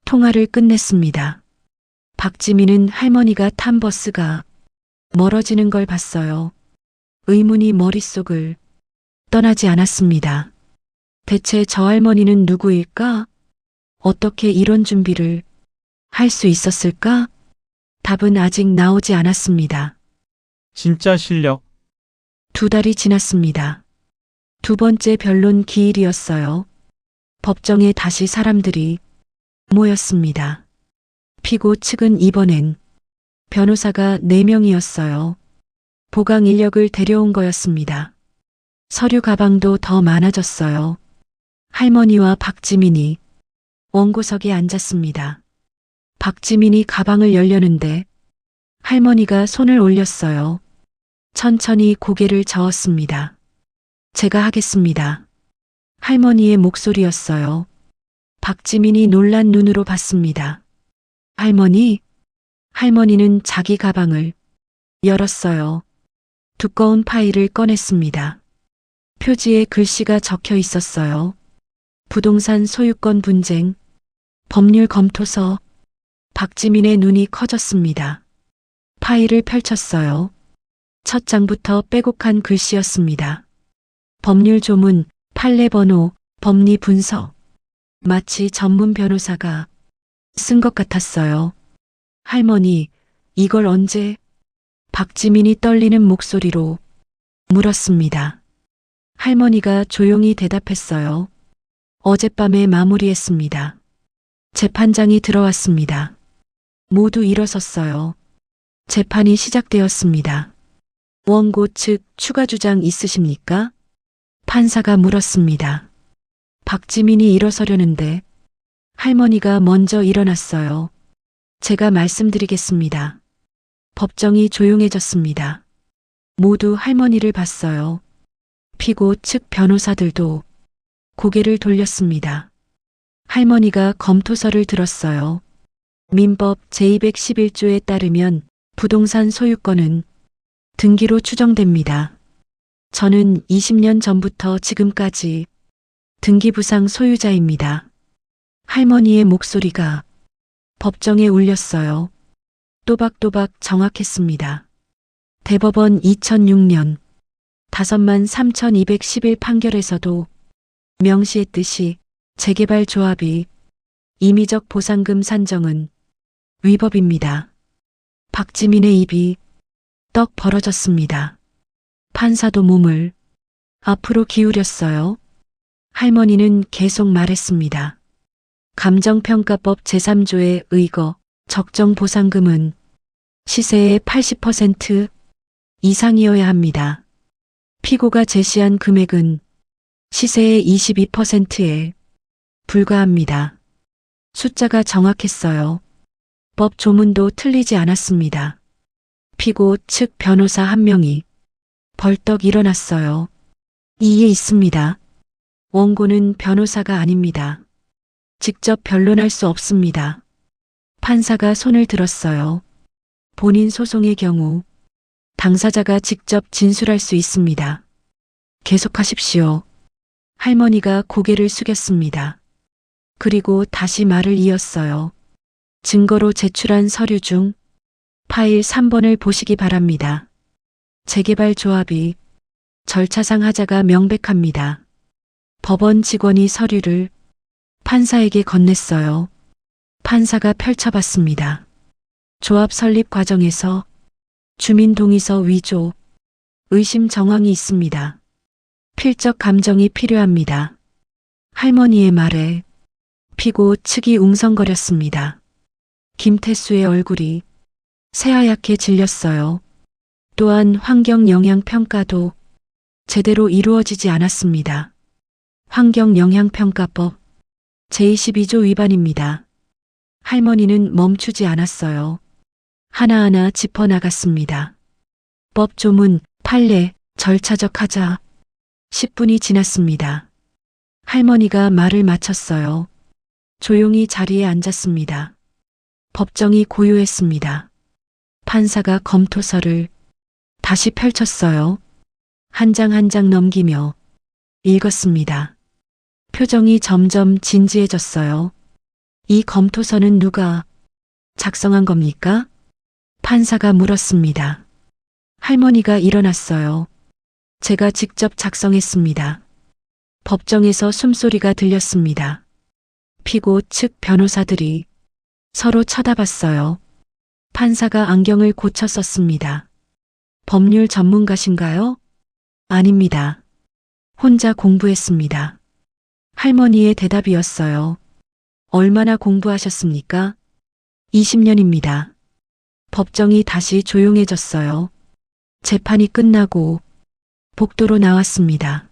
통화를 끝냈습니다. 박지민은 할머니가 탄 버스가 멀어지는 걸 봤어요. 의문이 머릿속을 떠나지 않았습니다. 대체 저 할머니는 누구일까? 어떻게 이런 준비를 할 수 있었을까? 답은 아직 나오지 않았습니다. 진짜 실력. 2달이 지났습니다. 두 번째 변론 기일이었어요. 법정에 다시 사람들이 모였습니다. 피고 측은 이번엔 변호사가 4명이었어요. 보강 인력을 데려온 거였습니다. 서류 가방도 더 많아졌어요. 할머니와 박지민이 원고석에 앉았습니다. 박지민이 가방을 열려는데 할머니가 손을 올렸어요. 천천히 고개를 저었습니다. 제가 하겠습니다. 할머니의 목소리였어요. 박지민이 놀란 눈으로 봤습니다. 할머니? 할머니는 자기 가방을 열었어요. 두꺼운 파일을 꺼냈습니다. 표지에 글씨가 적혀 있었어요. 부동산 소유권 분쟁, 법률 검토서. 박지민의 눈이 커졌습니다. 파일을 펼쳤어요. 첫 장부터 빼곡한 글씨였습니다. 법률 조문, 판례 번호, 법리 분석. 마치 전문 변호사가 쓴 것 같았어요. 할머니, 이걸 언제? 박지민이 떨리는 목소리로 물었습니다. 할머니가 조용히 대답했어요. 어젯밤에 마무리했습니다. 재판장이 들어왔습니다. 모두 일어섰어요. 재판이 시작되었습니다. 원고 측 추가 주장 있으십니까? 판사가 물었습니다. 박지민이 일어서려는데 할머니가 먼저 일어났어요. 제가 말씀드리겠습니다. 법정이 조용해졌습니다. 모두 할머니를 봤어요. 피고 측 변호사들도 고개를 돌렸습니다. 할머니가 검토서를 들었어요. 민법 제211조에 따르면 부동산 소유권은 등기로 추정됩니다. 저는 20년 전부터 지금까지 등기부상 소유자입니다. 할머니의 목소리가 법정에 울렸어요. 또박또박 정확했습니다. 대법원 2006년 53,211 판결에서도 명시했듯이 재개발 조합이 임의적 보상금 산정은 위법입니다. 박지민의 입이 떡 벌어졌습니다. 판사도 몸을 앞으로 기울였어요. 할머니는 계속 말했습니다. 감정평가법 제3조에 의거 적정 보상금은 시세의 80% 이상이어야 합니다. 피고가 제시한 금액은 시세의 22%에 불과합니다. 숫자가 정확했어요. 법 조문도 틀리지 않았습니다. 피고 측 변호사 한 명이 벌떡 일어났어요. 이에 있습니다. 원고는 변호사가 아닙니다. 직접 변론할 수 없습니다. 판사가 손을 들었어요. 본인 소송의 경우 당사자가 직접 진술할 수 있습니다. 계속하십시오. 할머니가 고개를 숙였습니다. 그리고 다시 말을 이었어요. 증거로 제출한 서류 중 파일 3번을 보시기 바랍니다. 재개발 조합이 절차상 하자가 명백합니다. 법원 직원이 서류를 판사에게 건넸어요. 판사가 펼쳐봤습니다. 조합 설립 과정에서 주민동의서 위조, 의심 정황이 있습니다. 필적 감정이 필요합니다. 할머니의 말에 피고 측이 웅성거렸습니다. 김태수의 얼굴이 새하얗게 질렸어요. 또한 환경영향평가도 제대로 이루어지지 않았습니다. 환경영향평가법 제22조 위반입니다. 할머니는 멈추지 않았어요. 하나하나 짚어나갔습니다. 법 조문, 판례, 절차적 하자. 10분이 지났습니다. 할머니가 말을 마쳤어요. 조용히 자리에 앉았습니다. 법정이 고요했습니다. 판사가 검토서를 다시 펼쳤어요. 한 장 한 장 넘기며 읽었습니다. 표정이 점점 진지해졌어요. 이 검토서는 누가 작성한 겁니까? 판사가 물었습니다. 할머니가 일어났어요. 제가 직접 작성했습니다. 법정에서 숨소리가 들렸습니다. 피고 측 변호사들이 서로 쳐다봤어요. 판사가 안경을 고쳐 썼습니다. 법률 전문가신가요? 아닙니다. 혼자 공부했습니다. 할머니의 대답이었어요. 얼마나 공부하셨습니까? 20년입니다. 법정이 다시 조용해졌어요. 재판이 끝나고 복도로 나왔습니다.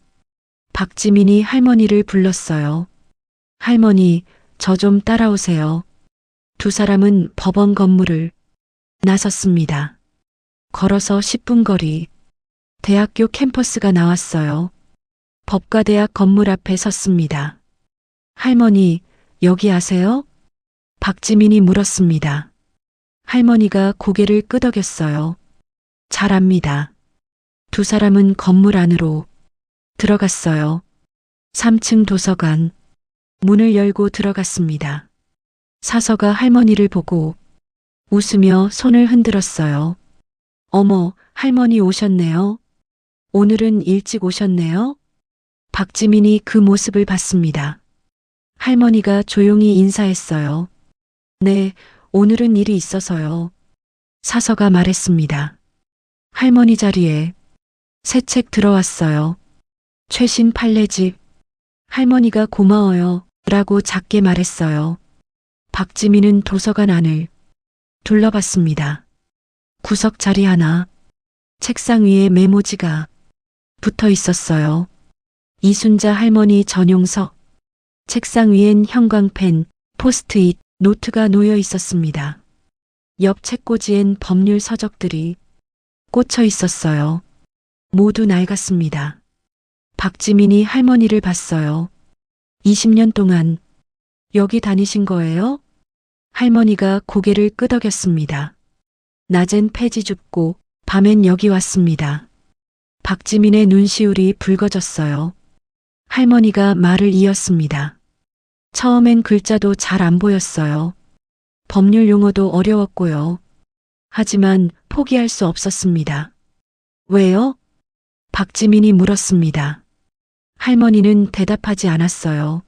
박지민이 할머니를 불렀어요. 할머니, 저 좀 따라오세요. 두 사람은 법원 건물을 나섰습니다. 걸어서 10분 거리, 대학교 캠퍼스가 나왔어요. 법과대학 건물 앞에 섰습니다. 할머니, 여기 아세요? 박지민이 물었습니다. 할머니가 고개를 끄덕였어요. 잘 압니다. 두 사람은 건물 안으로 들어갔어요. 3층 도서관, 문을 열고 들어갔습니다. 사서가 할머니를 보고 웃으며 손을 흔들었어요. 어머, 할머니 오셨네요. 오늘은 일찍 오셨네요. 박지민이 그 모습을 봤습니다. 할머니가 조용히 인사했어요. 네, 오늘은 일이 있어서요. 사서가 말했습니다. 할머니 자리에 새 책 들어왔어요. 최신 판례집. 할머니가 고마워요. 라고 작게 말했어요. 박지민은 도서관 안을 둘러봤습니다. 구석 자리 하나, 책상 위에 메모지가 붙어 있었어요. 이순자 할머니 전용석. 책상 위엔 형광펜, 포스트잇, 노트가 놓여 있었습니다. 옆 책꽂이엔 법률 서적들이 꽂혀 있었어요. 모두 낡았습니다. 박지민이 할머니를 봤어요. 20년 동안 여기 다니신 거예요? 할머니가 고개를 끄덕였습니다. 낮엔 폐지 줍고 밤엔 여기 왔습니다. 박지민의 눈시울이 붉어졌어요. 할머니가 말을 이었습니다. 처음엔 글자도 잘 안 보였어요. 법률 용어도 어려웠고요. 하지만 포기할 수 없었습니다. 왜요? 박지민이 물었습니다. 할머니는 대답하지 않았어요.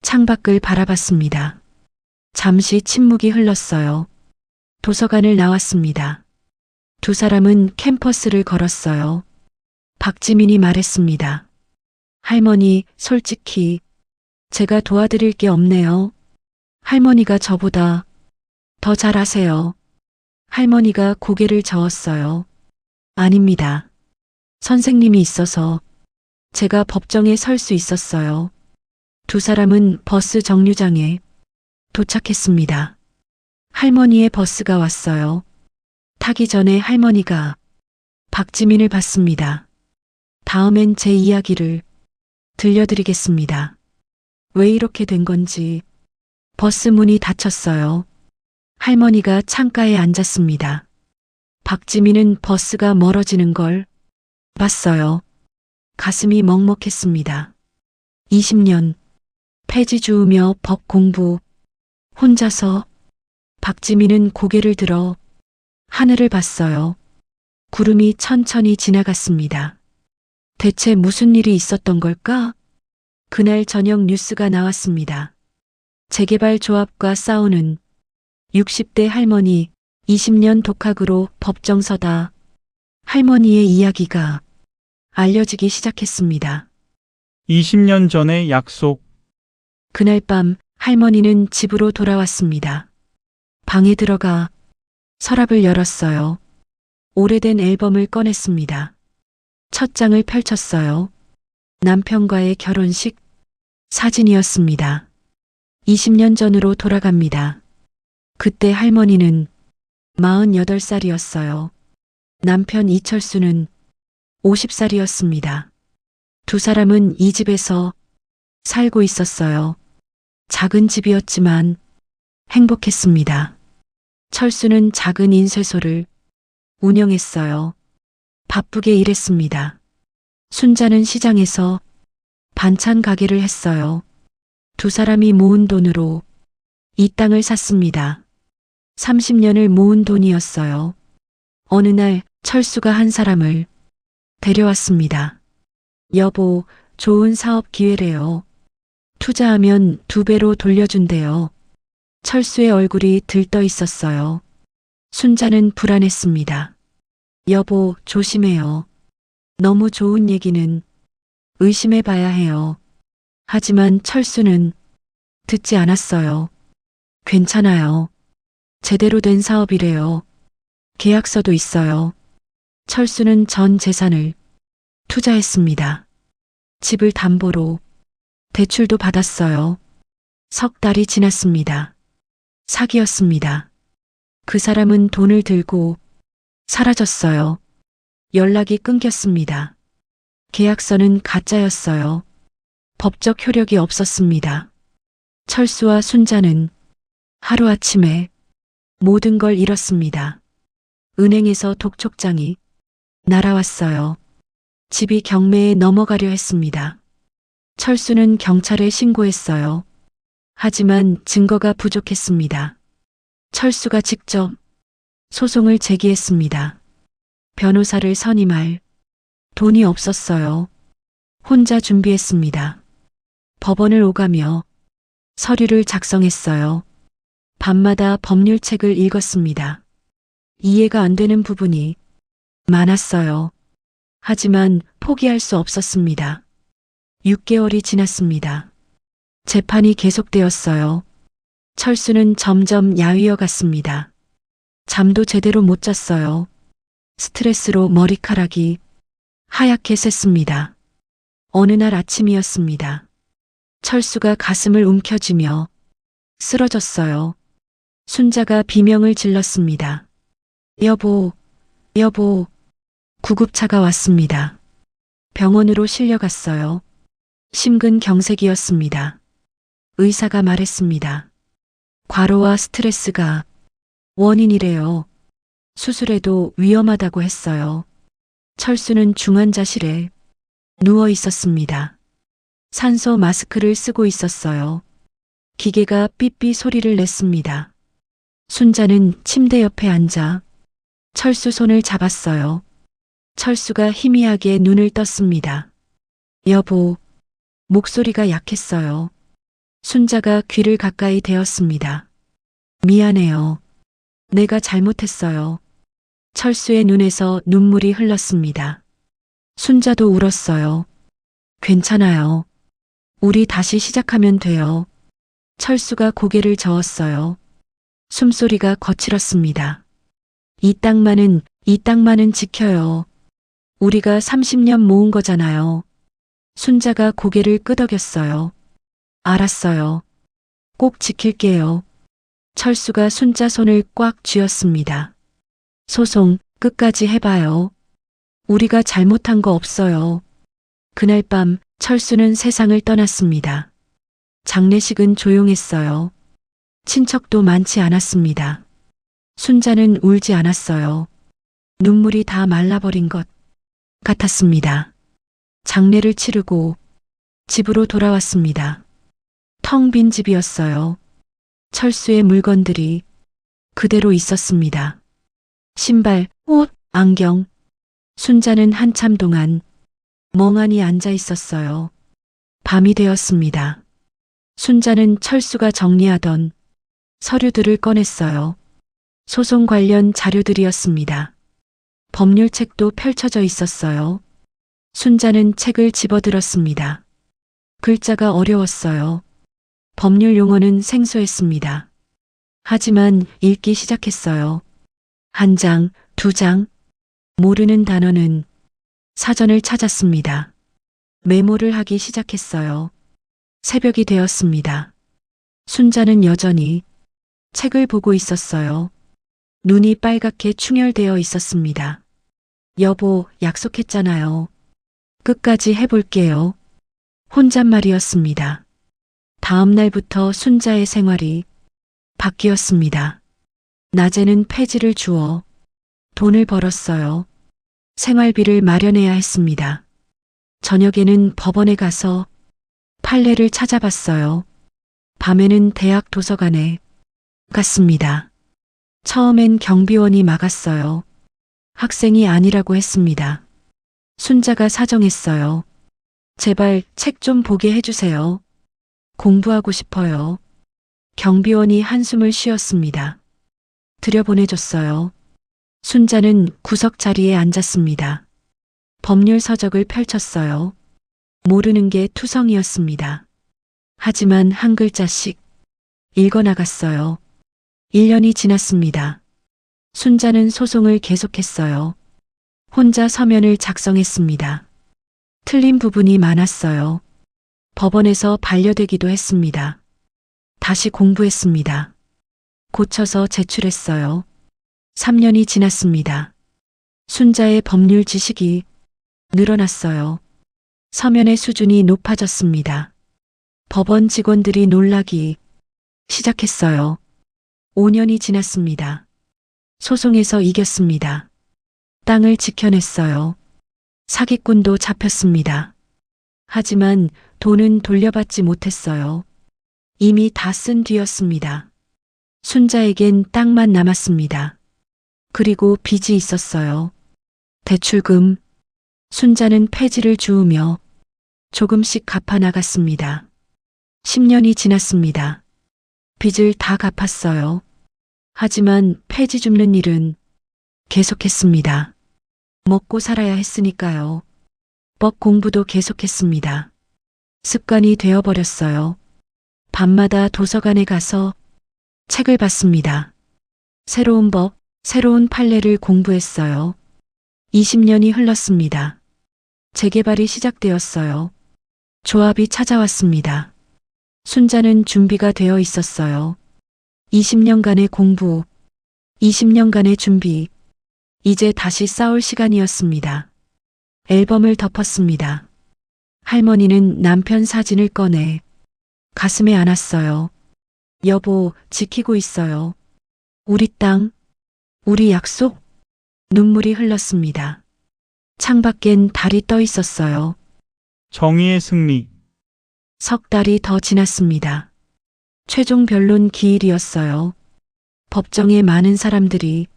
창밖을 바라봤습니다. 잠시 침묵이 흘렀어요. 도서관을 나왔습니다. 두 사람은 캠퍼스를 걸었어요. 박지민이 말했습니다. 할머니, 솔직히 제가 도와드릴 게 없네요. 할머니가 저보다 더 잘 아세요. 할머니가 고개를 저었어요. 아닙니다. 선생님이 있어서 제가 법정에 설 수 있었어요. 두 사람은 버스 정류장에 도착했습니다. 할머니의 버스가 왔어요. 타기 전에 할머니가 박지민을 봤습니다. 다음엔 제 이야기를 들려드리겠습니다. 왜 이렇게 된 건지. 버스 문이 닫혔어요. 할머니가 창가에 앉았습니다. 박지민은 버스가 멀어지는 걸 봤어요. 가슴이 먹먹했습니다. 20년 폐지 주우며 법 공부 혼자서. 박지민은 고개를 들어 하늘을 봤어요. 구름이 천천히 지나갔습니다. 대체 무슨 일이 있었던 걸까? 그날 저녁 뉴스가 나왔습니다. 재개발 조합과 싸우는 60대 할머니, 20년 독학으로 법정서다. 할머니의 이야기가 알려지기 시작했습니다. 20년 전의 약속. 그날 밤 할머니는 집으로 돌아왔습니다. 방에 들어가 서랍을 열었어요. 오래된 앨범을 꺼냈습니다. 첫 장을 펼쳤어요. 남편과의 결혼식 사진이었습니다. 20년 전으로 돌아갑니다. 그때 할머니는 48살이었어요. 남편 이철수는 50살이었습니다. 두 사람은 이 집에서 살고 있었어요. 작은 집이었지만 행복했습니다. 철수는 작은 인쇄소를 운영했어요. 바쁘게 일했습니다. 순자는 시장에서 반찬 가게를 했어요. 두 사람이 모은 돈으로 이 땅을 샀습니다. 30년을 모은 돈이었어요. 어느 날 철수가 한 사람을 데려왔습니다. 여보, 좋은 사업 기회래요. 투자하면 2배로 돌려준대요. 철수의 얼굴이 들떠 있었어요. 순자는 불안했습니다. 여보, 조심해요. 너무 좋은 얘기는 의심해 봐야 해요. 하지만 철수는 듣지 않았어요. 괜찮아요. 제대로 된 사업이래요. 계약서도 있어요. 철수는 전 재산을 투자했습니다. 집을 담보로 대출도 받았어요. 석 달이 지났습니다. 사기였습니다. 그 사람은 돈을 들고 사라졌어요. 연락이 끊겼습니다. 계약서는 가짜였어요. 법적 효력이 없었습니다. 철수와 순자는 하루아침에 모든 걸 잃었습니다. 은행에서 독촉장이 날아왔어요. 집이 경매에 넘어가려 했습니다. 철수는 경찰에 신고했어요. 하지만 증거가 부족했습니다. 철수가 직접 소송을 제기했습니다. 변호사를 선임할 돈이 없었어요. 혼자 준비했습니다. 법원을 오가며 서류를 작성했어요. 밤마다 법률책을 읽었습니다. 이해가 안 되는 부분이 많았어요. 하지만 포기할 수 없었습니다. 6개월이 지났습니다. 재판이 계속되었어요. 철수는 점점 야위어 갔습니다. 잠도 제대로 못 잤어요. 스트레스로 머리카락이 하얗게 샜습니다. 어느 날 아침이었습니다. 철수가 가슴을 움켜쥐며 쓰러졌어요. 순자가 비명을 질렀습니다. 여보, 여보. 구급차가 왔습니다. 병원으로 실려갔어요. 심근경색이었습니다. 의사가 말했습니다. 과로와 스트레스가 원인이래요. 수술해도 위험하다고 했어요. 철수는 중환자실에 누워 있었습니다. 산소 마스크를 쓰고 있었어요. 기계가 삐삐 소리를 냈습니다. 순자는 침대 옆에 앉아 철수 손을 잡았어요. 철수가 희미하게 눈을 떴습니다. 여보, 목소리가 약했어요. 순자가 귀를 가까이 대었습니다. 미안해요. 내가 잘못했어요. 철수의 눈에서 눈물이 흘렀습니다. 순자도 울었어요. 괜찮아요. 우리 다시 시작하면 돼요. 철수가 고개를 저었어요. 숨소리가 거칠었습니다. 이 땅만은 지켜요. 우리가 30년 모은 거잖아요. 순자가 고개를 끄덕였어요. 알았어요. 꼭 지킬게요. 철수가 순자 손을 꽉 쥐었습니다. 소송 끝까지 해봐요. 우리가 잘못한 거 없어요. 그날 밤 철수는 세상을 떠났습니다. 장례식은 조용했어요. 친척도 많지 않았습니다. 순자는 울지 않았어요. 눈물이 다 말라버린 것 같았습니다. 장례를 치르고 집으로 돌아왔습니다. 텅 빈 집이었어요. 철수의 물건들이 그대로 있었습니다. 신발, 옷, 안경. 순자는 한참 동안 멍하니 앉아 있었어요. 밤이 되었습니다. 순자는 철수가 정리하던 서류들을 꺼냈어요. 소송 관련 자료들이었습니다. 법률책도 펼쳐져 있었어요. 순자는 책을 집어들었습니다. 글자가 어려웠어요. 법률 용어는 생소했습니다. 하지만 읽기 시작했어요. 한 장, 두 장. 모르는 단어는 사전을 찾았습니다. 메모를 하기 시작했어요. 새벽이 되었습니다. 순자는 여전히 책을 보고 있었어요. 눈이 빨갛게 충혈되어 있었습니다. 여보, 약속했잖아요. 끝까지 해볼게요. 혼잣말이었습니다. 다음 날부터 순자의 생활이 바뀌었습니다. 낮에는 폐지를 주어 돈을 벌었어요. 생활비를 마련해야 했습니다. 저녁에는 법원에 가서 판례를 찾아봤어요. 밤에는 대학 도서관에 갔습니다. 처음엔 경비원이 막았어요. 학생이 아니라고 했습니다. 순자가 사정했어요. 제발 책 좀 보게 해주세요. 공부하고 싶어요. 경비원이 한숨을 쉬었습니다. 들여보내줬어요. 순자는 구석 자리에 앉았습니다. 법률 서적을 펼쳤어요. 모르는 게 투성이었습니다. 하지만 한 글자씩 읽어나갔어요. 1년이 지났습니다. 순자는 소송을 계속했어요. 혼자 서면을 작성했습니다. 틀린 부분이 많았어요. 법원에서 반려되기도 했습니다. 다시 공부했습니다. 고쳐서 제출했어요. 3년이 지났습니다. 순자의 법률 지식이 늘어났어요. 서면의 수준이 높아졌습니다. 법원 직원들이 놀라기 시작했어요. 5년이 지났습니다. 소송에서 이겼습니다. 땅을 지켜냈어요. 사기꾼도 잡혔습니다. 하지만 돈은 돌려받지 못했어요. 이미 다 쓴 뒤였습니다. 순자에겐 땅만 남았습니다. 그리고 빚이 있었어요. 대출금. 순자는 폐지를 주우며 조금씩 갚아 나갔습니다. 10년이 지났습니다. 빚을 다 갚았어요. 하지만 폐지 줍는 일은 계속했습니다. 먹고 살아야 했으니까요. 법 공부도 계속했습니다. 습관이 되어버렸어요. 밤마다 도서관에 가서 책을 봤습니다. 새로운 법, 새로운 판례를 공부했어요. 20년이 흘렀습니다. 재개발이 시작되었어요. 조합이 찾아왔습니다. 순자는 준비가 되어 있었어요. 20년간의 공부, 20년간의 준비, 이제 다시 싸울 시간이었습니다. 앨범을 덮었습니다. 할머니는 남편 사진을 꺼내 가슴에 안았어요. 여보, 지키고 있어요. 우리 땅, 우리 약속? 눈물이 흘렀습니다. 창밖엔 달이 떠 있었어요. 정의의 승리. 석 달이 더 지났습니다. 최종 변론 기일이었어요. 법정에 많은 사람들이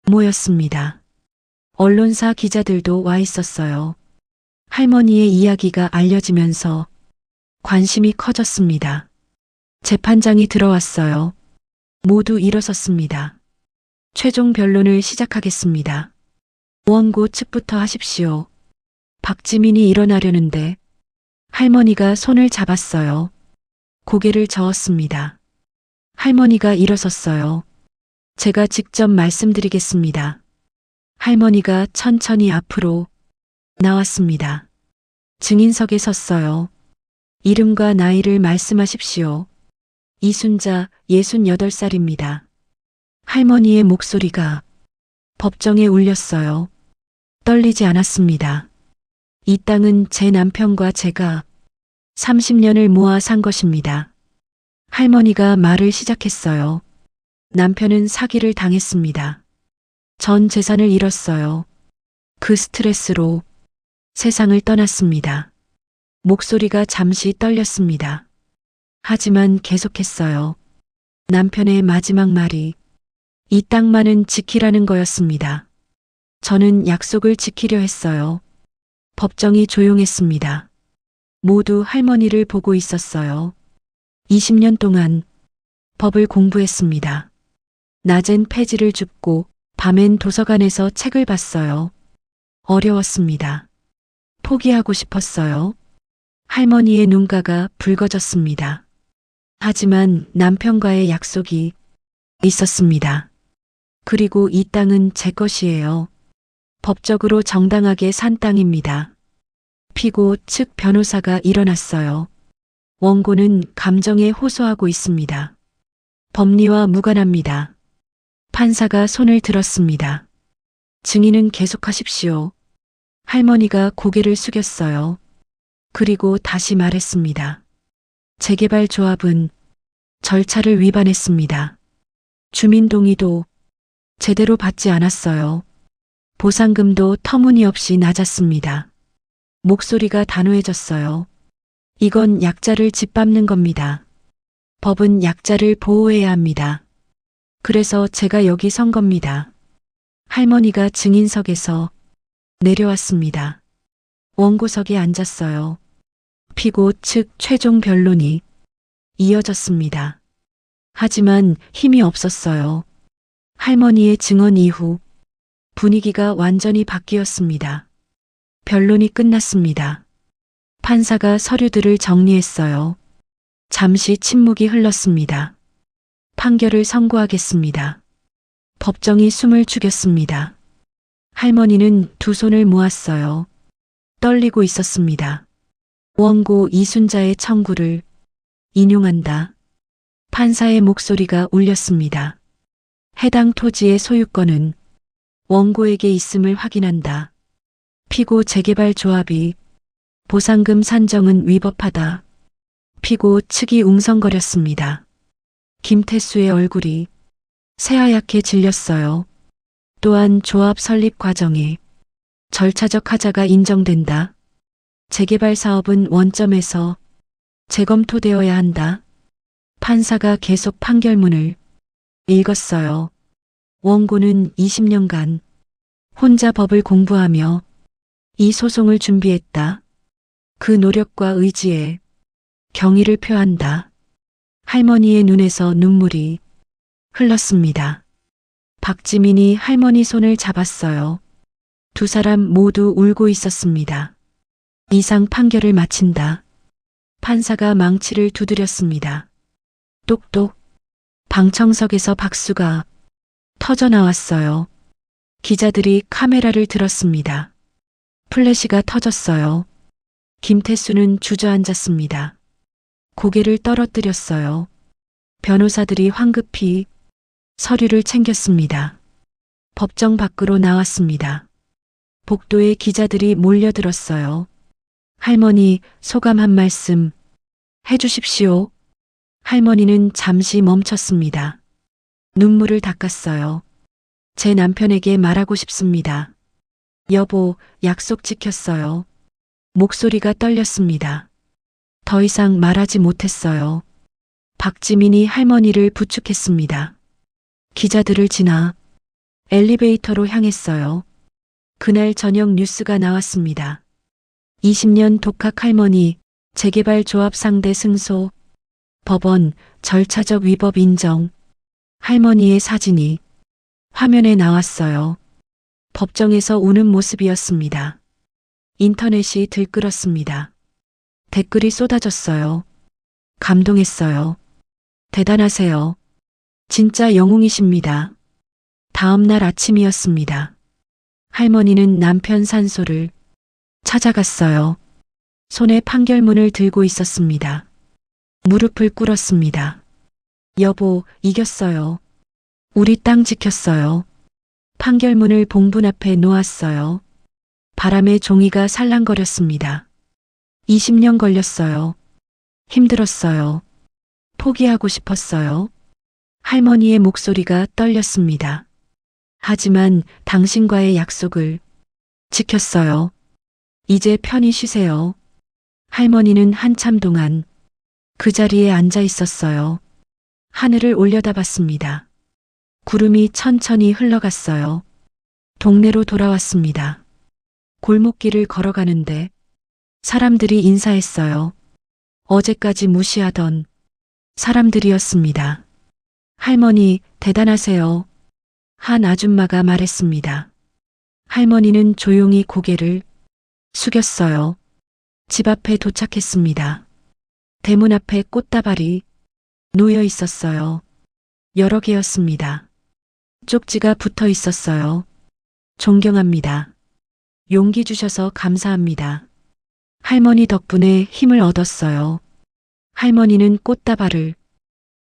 모였습니다. 언론사 기자들도 와 있었어요. 할머니의 이야기가 알려지면서 관심이 커졌습니다. 재판장이 들어왔어요. 모두 일어섰습니다. 최종 변론을 시작하겠습니다. 원고 측부터 하십시오. 박지민이 일어나려는데 할머니가 손을 잡았어요. 고개를 저었습니다. 할머니가 일어섰어요. 제가 직접 말씀드리겠습니다. 할머니가 천천히 앞으로 나왔습니다. 증인석에 섰어요. 이름과 나이를 말씀하십시오. 이순자, 68살입니다. 할머니의 목소리가 법정에 울렸어요. 떨리지 않았습니다. 이 땅은 제 남편과 제가 30년을 모아 산 것입니다. 할머니가 말을 시작했어요. 남편은 사기를 당했습니다. 전 재산을 잃었어요. 그 스트레스로 세상을 떠났습니다. 목소리가 잠시 떨렸습니다. 하지만 계속했어요. 남편의 마지막 말이 이 땅만은 지키라는 거였습니다. 저는 약속을 지키려 했어요. 법정이 조용했습니다. 모두 할머니를 보고 있었어요. 20년 동안 법을 공부했습니다. 낮엔 폐지를 줍고 밤엔 도서관에서 책을 봤어요. 어려웠습니다. 포기하고 싶었어요. 할머니의 눈가가 붉어졌습니다. 하지만 남편과의 약속이 있었습니다. 그리고 이 땅은 제 것이에요. 법적으로 정당하게 산 땅입니다. 피고 측 변호사가 일어났어요. 원고는 감정에 호소하고 있습니다. 법리와 무관합니다. 판사가 손을 들었습니다. 증인은 계속하십시오. 할머니가 고개를 숙였어요. 그리고 다시 말했습니다. 재개발 조합은 절차를 위반했습니다. 주민 동의도 제대로 받지 않았어요. 보상금도 터무니없이 낮았습니다. 목소리가 단호해졌어요. 이건 약자를 짓밟는 겁니다. 법은 약자를 보호해야 합니다. 그래서 제가 여기 선 겁니다. 할머니가 증인석에서 내려왔습니다. 원고석에 앉았어요. 피고 측 최종 변론이 이어졌습니다. 하지만 힘이 없었어요. 할머니의 증언 이후 분위기가 완전히 바뀌었습니다. 변론이 끝났습니다. 판사가 서류들을 정리했어요. 잠시 침묵이 흘렀습니다. 판결을 선고하겠습니다. 법정이 숨을 죽였습니다. 할머니는 두 손을 모았어요. 떨리고 있었습니다. 원고 이순자의 청구를 인용한다. 판사의 목소리가 울렸습니다. 해당 토지의 소유권은 원고에게 있음을 확인한다. 피고 재개발 조합이 보상금 산정은 위법하다. 피고 측이 웅성거렸습니다. 김태수의 얼굴이 새하얗게 질렸어요. 또한 조합 설립 과정에 절차적 하자가 인정된다. 재개발 사업은 원점에서 재검토되어야 한다. 판사가 계속 판결문을 읽었어요. 원고는 20년간 혼자 법을 공부하며 이 소송을 준비했다. 그 노력과 의지에 경의를 표한다. 할머니의 눈에서 눈물이 흘렀습니다. 박지민이 할머니 손을 잡았어요. 두 사람 모두 울고 있었습니다. 이상 판결을 마친다. 판사가 망치를 두드렸습니다. 똑똑. 방청석에서 박수가 터져 나왔어요. 기자들이 카메라를 들었습니다. 플래시가 터졌어요. 김태수는 주저앉았습니다. 고개를 떨어뜨렸어요. 변호사들이 황급히 서류를 챙겼습니다. 법정 밖으로 나왔습니다. 복도에 기자들이 몰려들었어요. 할머니, 소감 한 말씀 해주십시오. 할머니는 잠시 멈췄습니다. 눈물을 닦았어요. 제 남편에게 말하고 싶습니다. 여보, 약속 지켰어요. 목소리가 떨렸습니다. 더 이상 말하지 못했어요. 박지민이 할머니를 부축했습니다. 기자들을 지나 엘리베이터로 향했어요. 그날 저녁 뉴스가 나왔습니다. 20년 독학 할머니, 재개발 조합 상대 승소, 법원, 절차적 위법 인정, 할머니의 사진이 화면에 나왔어요. 법정에서 우는 모습이었습니다. 인터넷이 들끓었습니다. 댓글이 쏟아졌어요. 감동했어요. 대단하세요. 진짜 영웅이십니다. 다음 날 아침이었습니다. 할머니는 남편 산소를 찾아갔어요. 손에 판결문을 들고 있었습니다. 무릎을 꿇었습니다. 여보, 이겼어요. 우리 땅 지켰어요. 판결문을 봉분 앞에 놓았어요. 바람에 종이가 살랑거렸습니다. 20년 걸렸어요. 힘들었어요. 포기하고 싶었어요. 할머니의 목소리가 떨렸습니다. 하지만 당신과의 약속을 지켰어요. 이제 편히 쉬세요. 할머니는 한참 동안 그 자리에 앉아 있었어요. 하늘을 올려다봤습니다. 구름이 천천히 흘러갔어요. 동네로 돌아왔습니다. 골목길을 걸어가는데 사람들이 인사했어요. 어제까지 무시하던 사람들이었습니다. 할머니, 대단하세요. 한 아줌마가 말했습니다. 할머니는 조용히 고개를 숙였어요. 집 앞에 도착했습니다. 대문 앞에 꽃다발이 놓여 있었어요. 여러 개였습니다. 쪽지가 붙어 있었어요. 존경합니다. 용기 주셔서 감사합니다. 할머니 덕분에 힘을 얻었어요. 할머니는 꽃다발을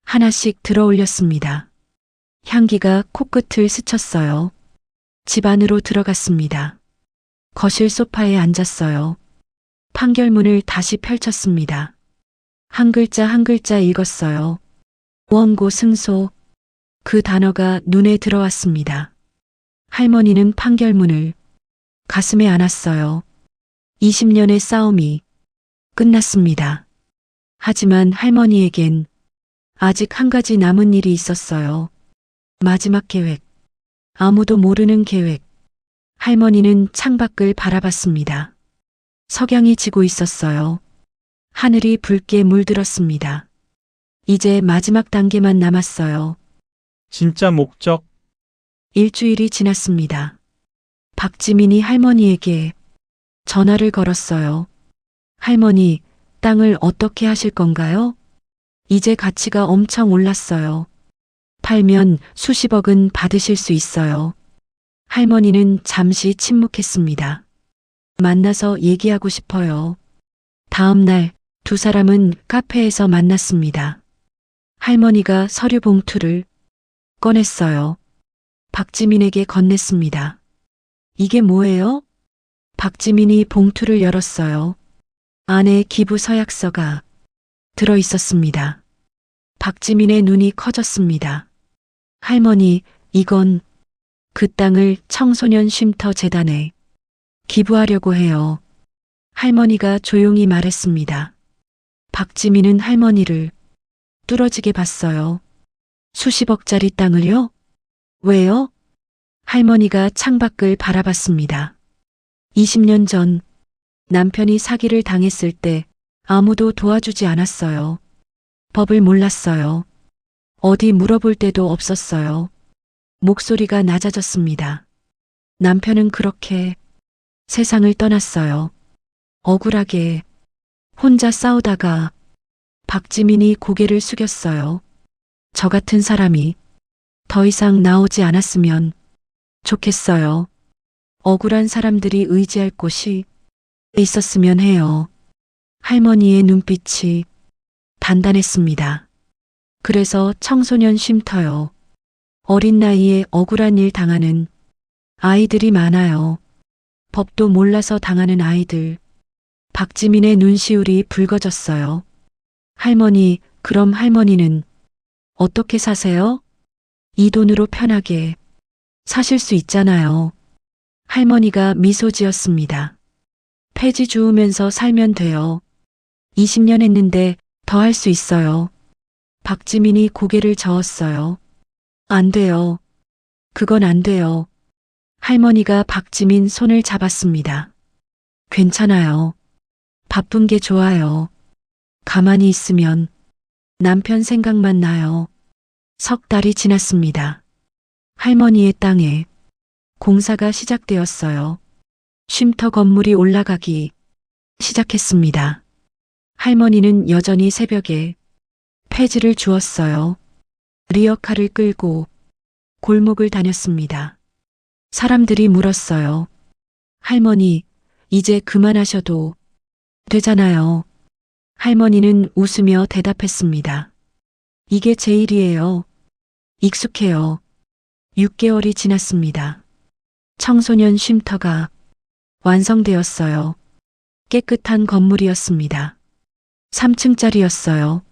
하나씩 들어 올렸습니다. 향기가 코끝을 스쳤어요. 집 안으로 들어갔습니다. 거실 소파에 앉았어요. 판결문을 다시 펼쳤습니다. 한 글자 한 글자 읽었어요. 원고 승소. 그 단어가 눈에 들어왔습니다. 할머니는 판결문을 가슴에 안았어요. 20년의 싸움이 끝났습니다. 하지만 할머니에겐 아직 한 가지 남은 일이 있었어요. 마지막 계획. 아무도 모르는 계획. 할머니는 창밖을 바라봤습니다. 석양이 지고 있었어요. 하늘이 붉게 물들었습니다. 이제 마지막 단계만 남았어요. 진짜 목적. 일주일이 지났습니다. 박지민이 할머니에게 전화를 걸었어요. 할머니, 땅을 어떻게 하실 건가요? 이제 가치가 엄청 올랐어요. 팔면 수십억은 받으실 수 있어요. 할머니는 잠시 침묵했습니다. 만나서 얘기하고 싶어요. 다음 날 두 사람은 카페에서 만났습니다. 할머니가 서류 봉투를 꺼냈어요. 박지민에게 건넸습니다. 이게 뭐예요? 박지민이 봉투를 열었어요. 안에 기부 서약서가 들어 있었습니다. 박지민의 눈이 커졌습니다. 할머니, 이건 그 땅을 청소년 쉼터 재단에 기부하려고 해요. 할머니가 조용히 말했습니다. 박지민은 할머니를 뚫어지게 봤어요. 수십억짜리 땅을요? 왜요? 할머니가 창밖을 바라봤습니다. 20년 전 남편이 사기를 당했을 때 아무도 도와주지 않았어요. 법을 몰랐어요. 어디 물어볼 데도 없었어요. 목소리가 낮아졌습니다. 남편은 그렇게 세상을 떠났어요. 억울하게 혼자 싸우다가 박지민이 고개를 숙였어요. 저 같은 사람이 더 이상 나오지 않았으면 좋겠어요. 억울한 사람들이 의지할 곳이 있었으면 해요. 할머니의 눈빛이 단단했습니다. 그래서 청소년 쉼터요. 어린 나이에 억울한 일 당하는 아이들이 많아요. 법도 몰라서 당하는 아이들. 박지민의 눈시울이 붉어졌어요. 할머니, 그럼 할머니는 어떻게 사세요? 이 돈으로 편하게 사실 수 있잖아요. 할머니가 미소 지었습니다. 폐지 주우면서 살면 돼요. 20년 했는데 더 할 수 있어요. 박지민이 고개를 저었어요. 안 돼요. 그건 안 돼요. 할머니가 박지민 손을 잡았습니다. 괜찮아요. 바쁜 게 좋아요. 가만히 있으면 남편 생각만 나요. 석 달이 지났습니다. 할머니의 땅에 공사가 시작되었어요. 쉼터 건물이 올라가기 시작했습니다. 할머니는 여전히 새벽에 폐지를 주었어요. 리어카를 끌고 골목을 다녔습니다. 사람들이 물었어요. 할머니, 이제 그만하셔도 되잖아요. 할머니는 웃으며 대답했습니다. 이게 제 일이에요. 익숙해요. 6개월이 지났습니다. 청소년 쉼터가 완성되었어요. 깨끗한 건물이었습니다. 3층짜리였어요.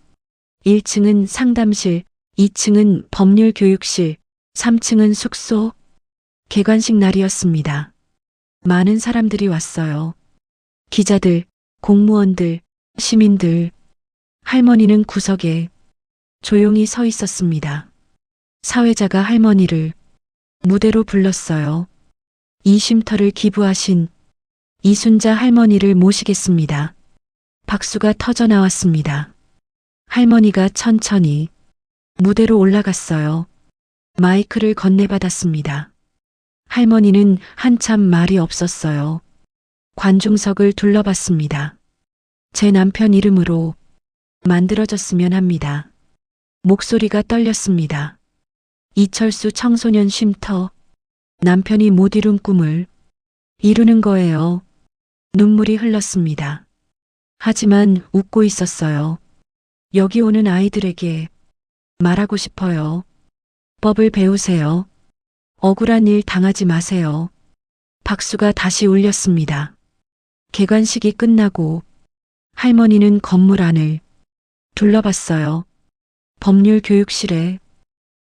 1층은 상담실, 2층은 법률교육실, 3층은 숙소. 개관식 날이었습니다. 많은 사람들이 왔어요. 기자들, 공무원들, 시민들. 할머니는 구석에 조용히 서 있었습니다. 사회자가 할머니를 무대로 불렀어요. 이 쉼터를 기부하신 이순자 할머니를 모시겠습니다. 박수가 터져 나왔습니다. 할머니가 천천히 무대로 올라갔어요. 마이크를 건네받았습니다. 할머니는 한참 말이 없었어요. 관중석을 둘러봤습니다. 제 남편 이름으로 만들어졌으면 합니다. 목소리가 떨렸습니다. 이철수 청소년 쉼터. 남편이 못 이룬 꿈을 이루는 거예요. 눈물이 흘렀습니다. 하지만 웃고 있었어요. 여기 오는 아이들에게 말하고 싶어요. 법을 배우세요. 억울한 일 당하지 마세요. 박수가 다시 울렸습니다. 개관식이 끝나고 할머니는 건물 안을 둘러봤어요. 법률 교육실에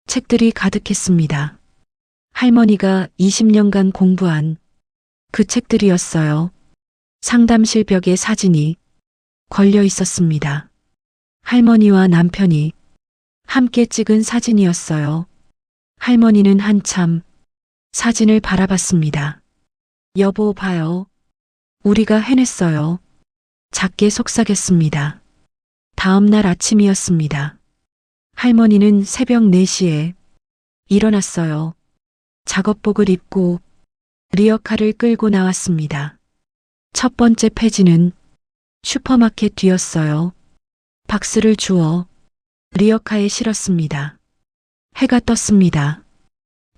책들이 가득했습니다. 할머니가 20년간 공부한 그 책들이었어요. 상담실 벽에 사진이 걸려 있었습니다. 할머니와 남편이 함께 찍은 사진이었어요. 할머니는 한참 사진을 바라봤습니다. 여보, 봐요. 우리가 해냈어요. 작게 속삭였습니다. 다음 날 아침이었습니다. 할머니는 새벽 4시에 일어났어요. 작업복을 입고 리어카를 끌고 나왔습니다. 첫 번째 폐지는 슈퍼마켓 뒤였어요. 박스를 주워 리어카에 실었습니다. 해가 떴습니다.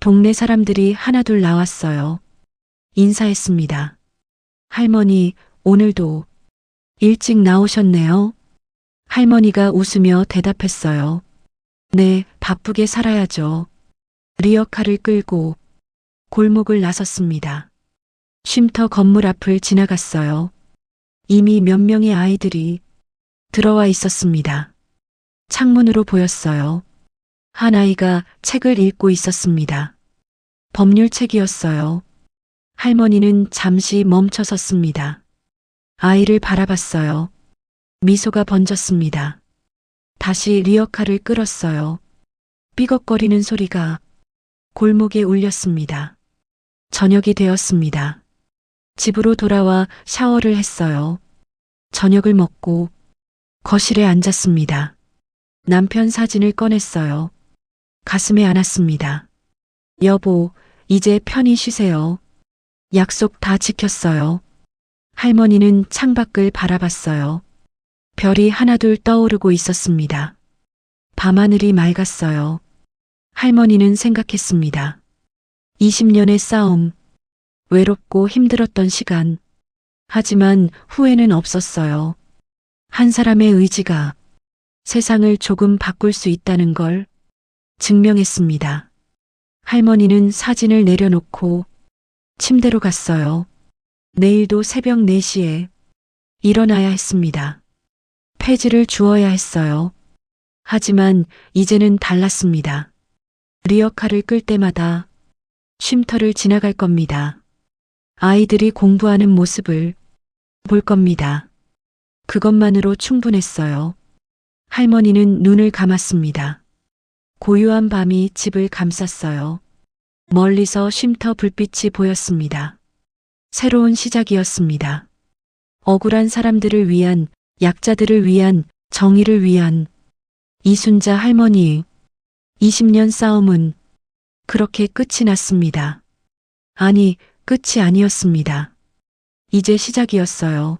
동네 사람들이 하나둘 나왔어요. 인사했습니다. 할머니, 오늘도 일찍 나오셨네요. 할머니가 웃으며 대답했어요. 네, 바쁘게 살아야죠. 리어카를 끌고 골목을 나섰습니다. 쉼터 건물 앞을 지나갔어요. 이미 몇 명의 아이들이 들어와 있었습니다. 창문으로 보였어요. 한 아이가 책을 읽고 있었습니다. 법률책이었어요. 할머니는 잠시 멈춰 섰습니다. 아이를 바라봤어요. 미소가 번졌습니다. 다시 리어카를 끌었어요. 삐걱거리는 소리가 골목에 울렸습니다. 저녁이 되었습니다. 집으로 돌아와 샤워를 했어요. 저녁을 먹고 거실에 앉았습니다. 남편 사진을 꺼냈어요. 가슴에 안았습니다. 여보, 이제 편히 쉬세요. 약속 다 지켰어요. 할머니는 창밖을 바라봤어요. 별이 하나둘 떠오르고 있었습니다. 밤하늘이 맑았어요. 할머니는 생각했습니다. 20년의 싸움, 외롭고 힘들었던 시간. 하지만 후회는 없었어요. 한 사람의 의지가 세상을 조금 바꿀 수 있다는 걸 증명했습니다. 할머니는 사진을 내려놓고 침대로 갔어요. 내일도 새벽 4시에 일어나야 했습니다. 폐지를 주어야 했어요. 하지만 이제는 달랐습니다. 리어카를 끌 때마다 쉼터를 지나갈 겁니다. 아이들이 공부하는 모습을 볼 겁니다. 그것만으로 충분했어요. 할머니는 눈을 감았습니다. 고요한 밤이 집을 감쌌어요. 멀리서 쉼터 불빛이 보였습니다. 새로운 시작이었습니다. 억울한 사람들을 위한, 약자들을 위한, 정의를 위한 이순자 할머니의 20년 싸움은 그렇게 끝이 났습니다. 아니, 끝이 아니었습니다. 이제 시작이었어요.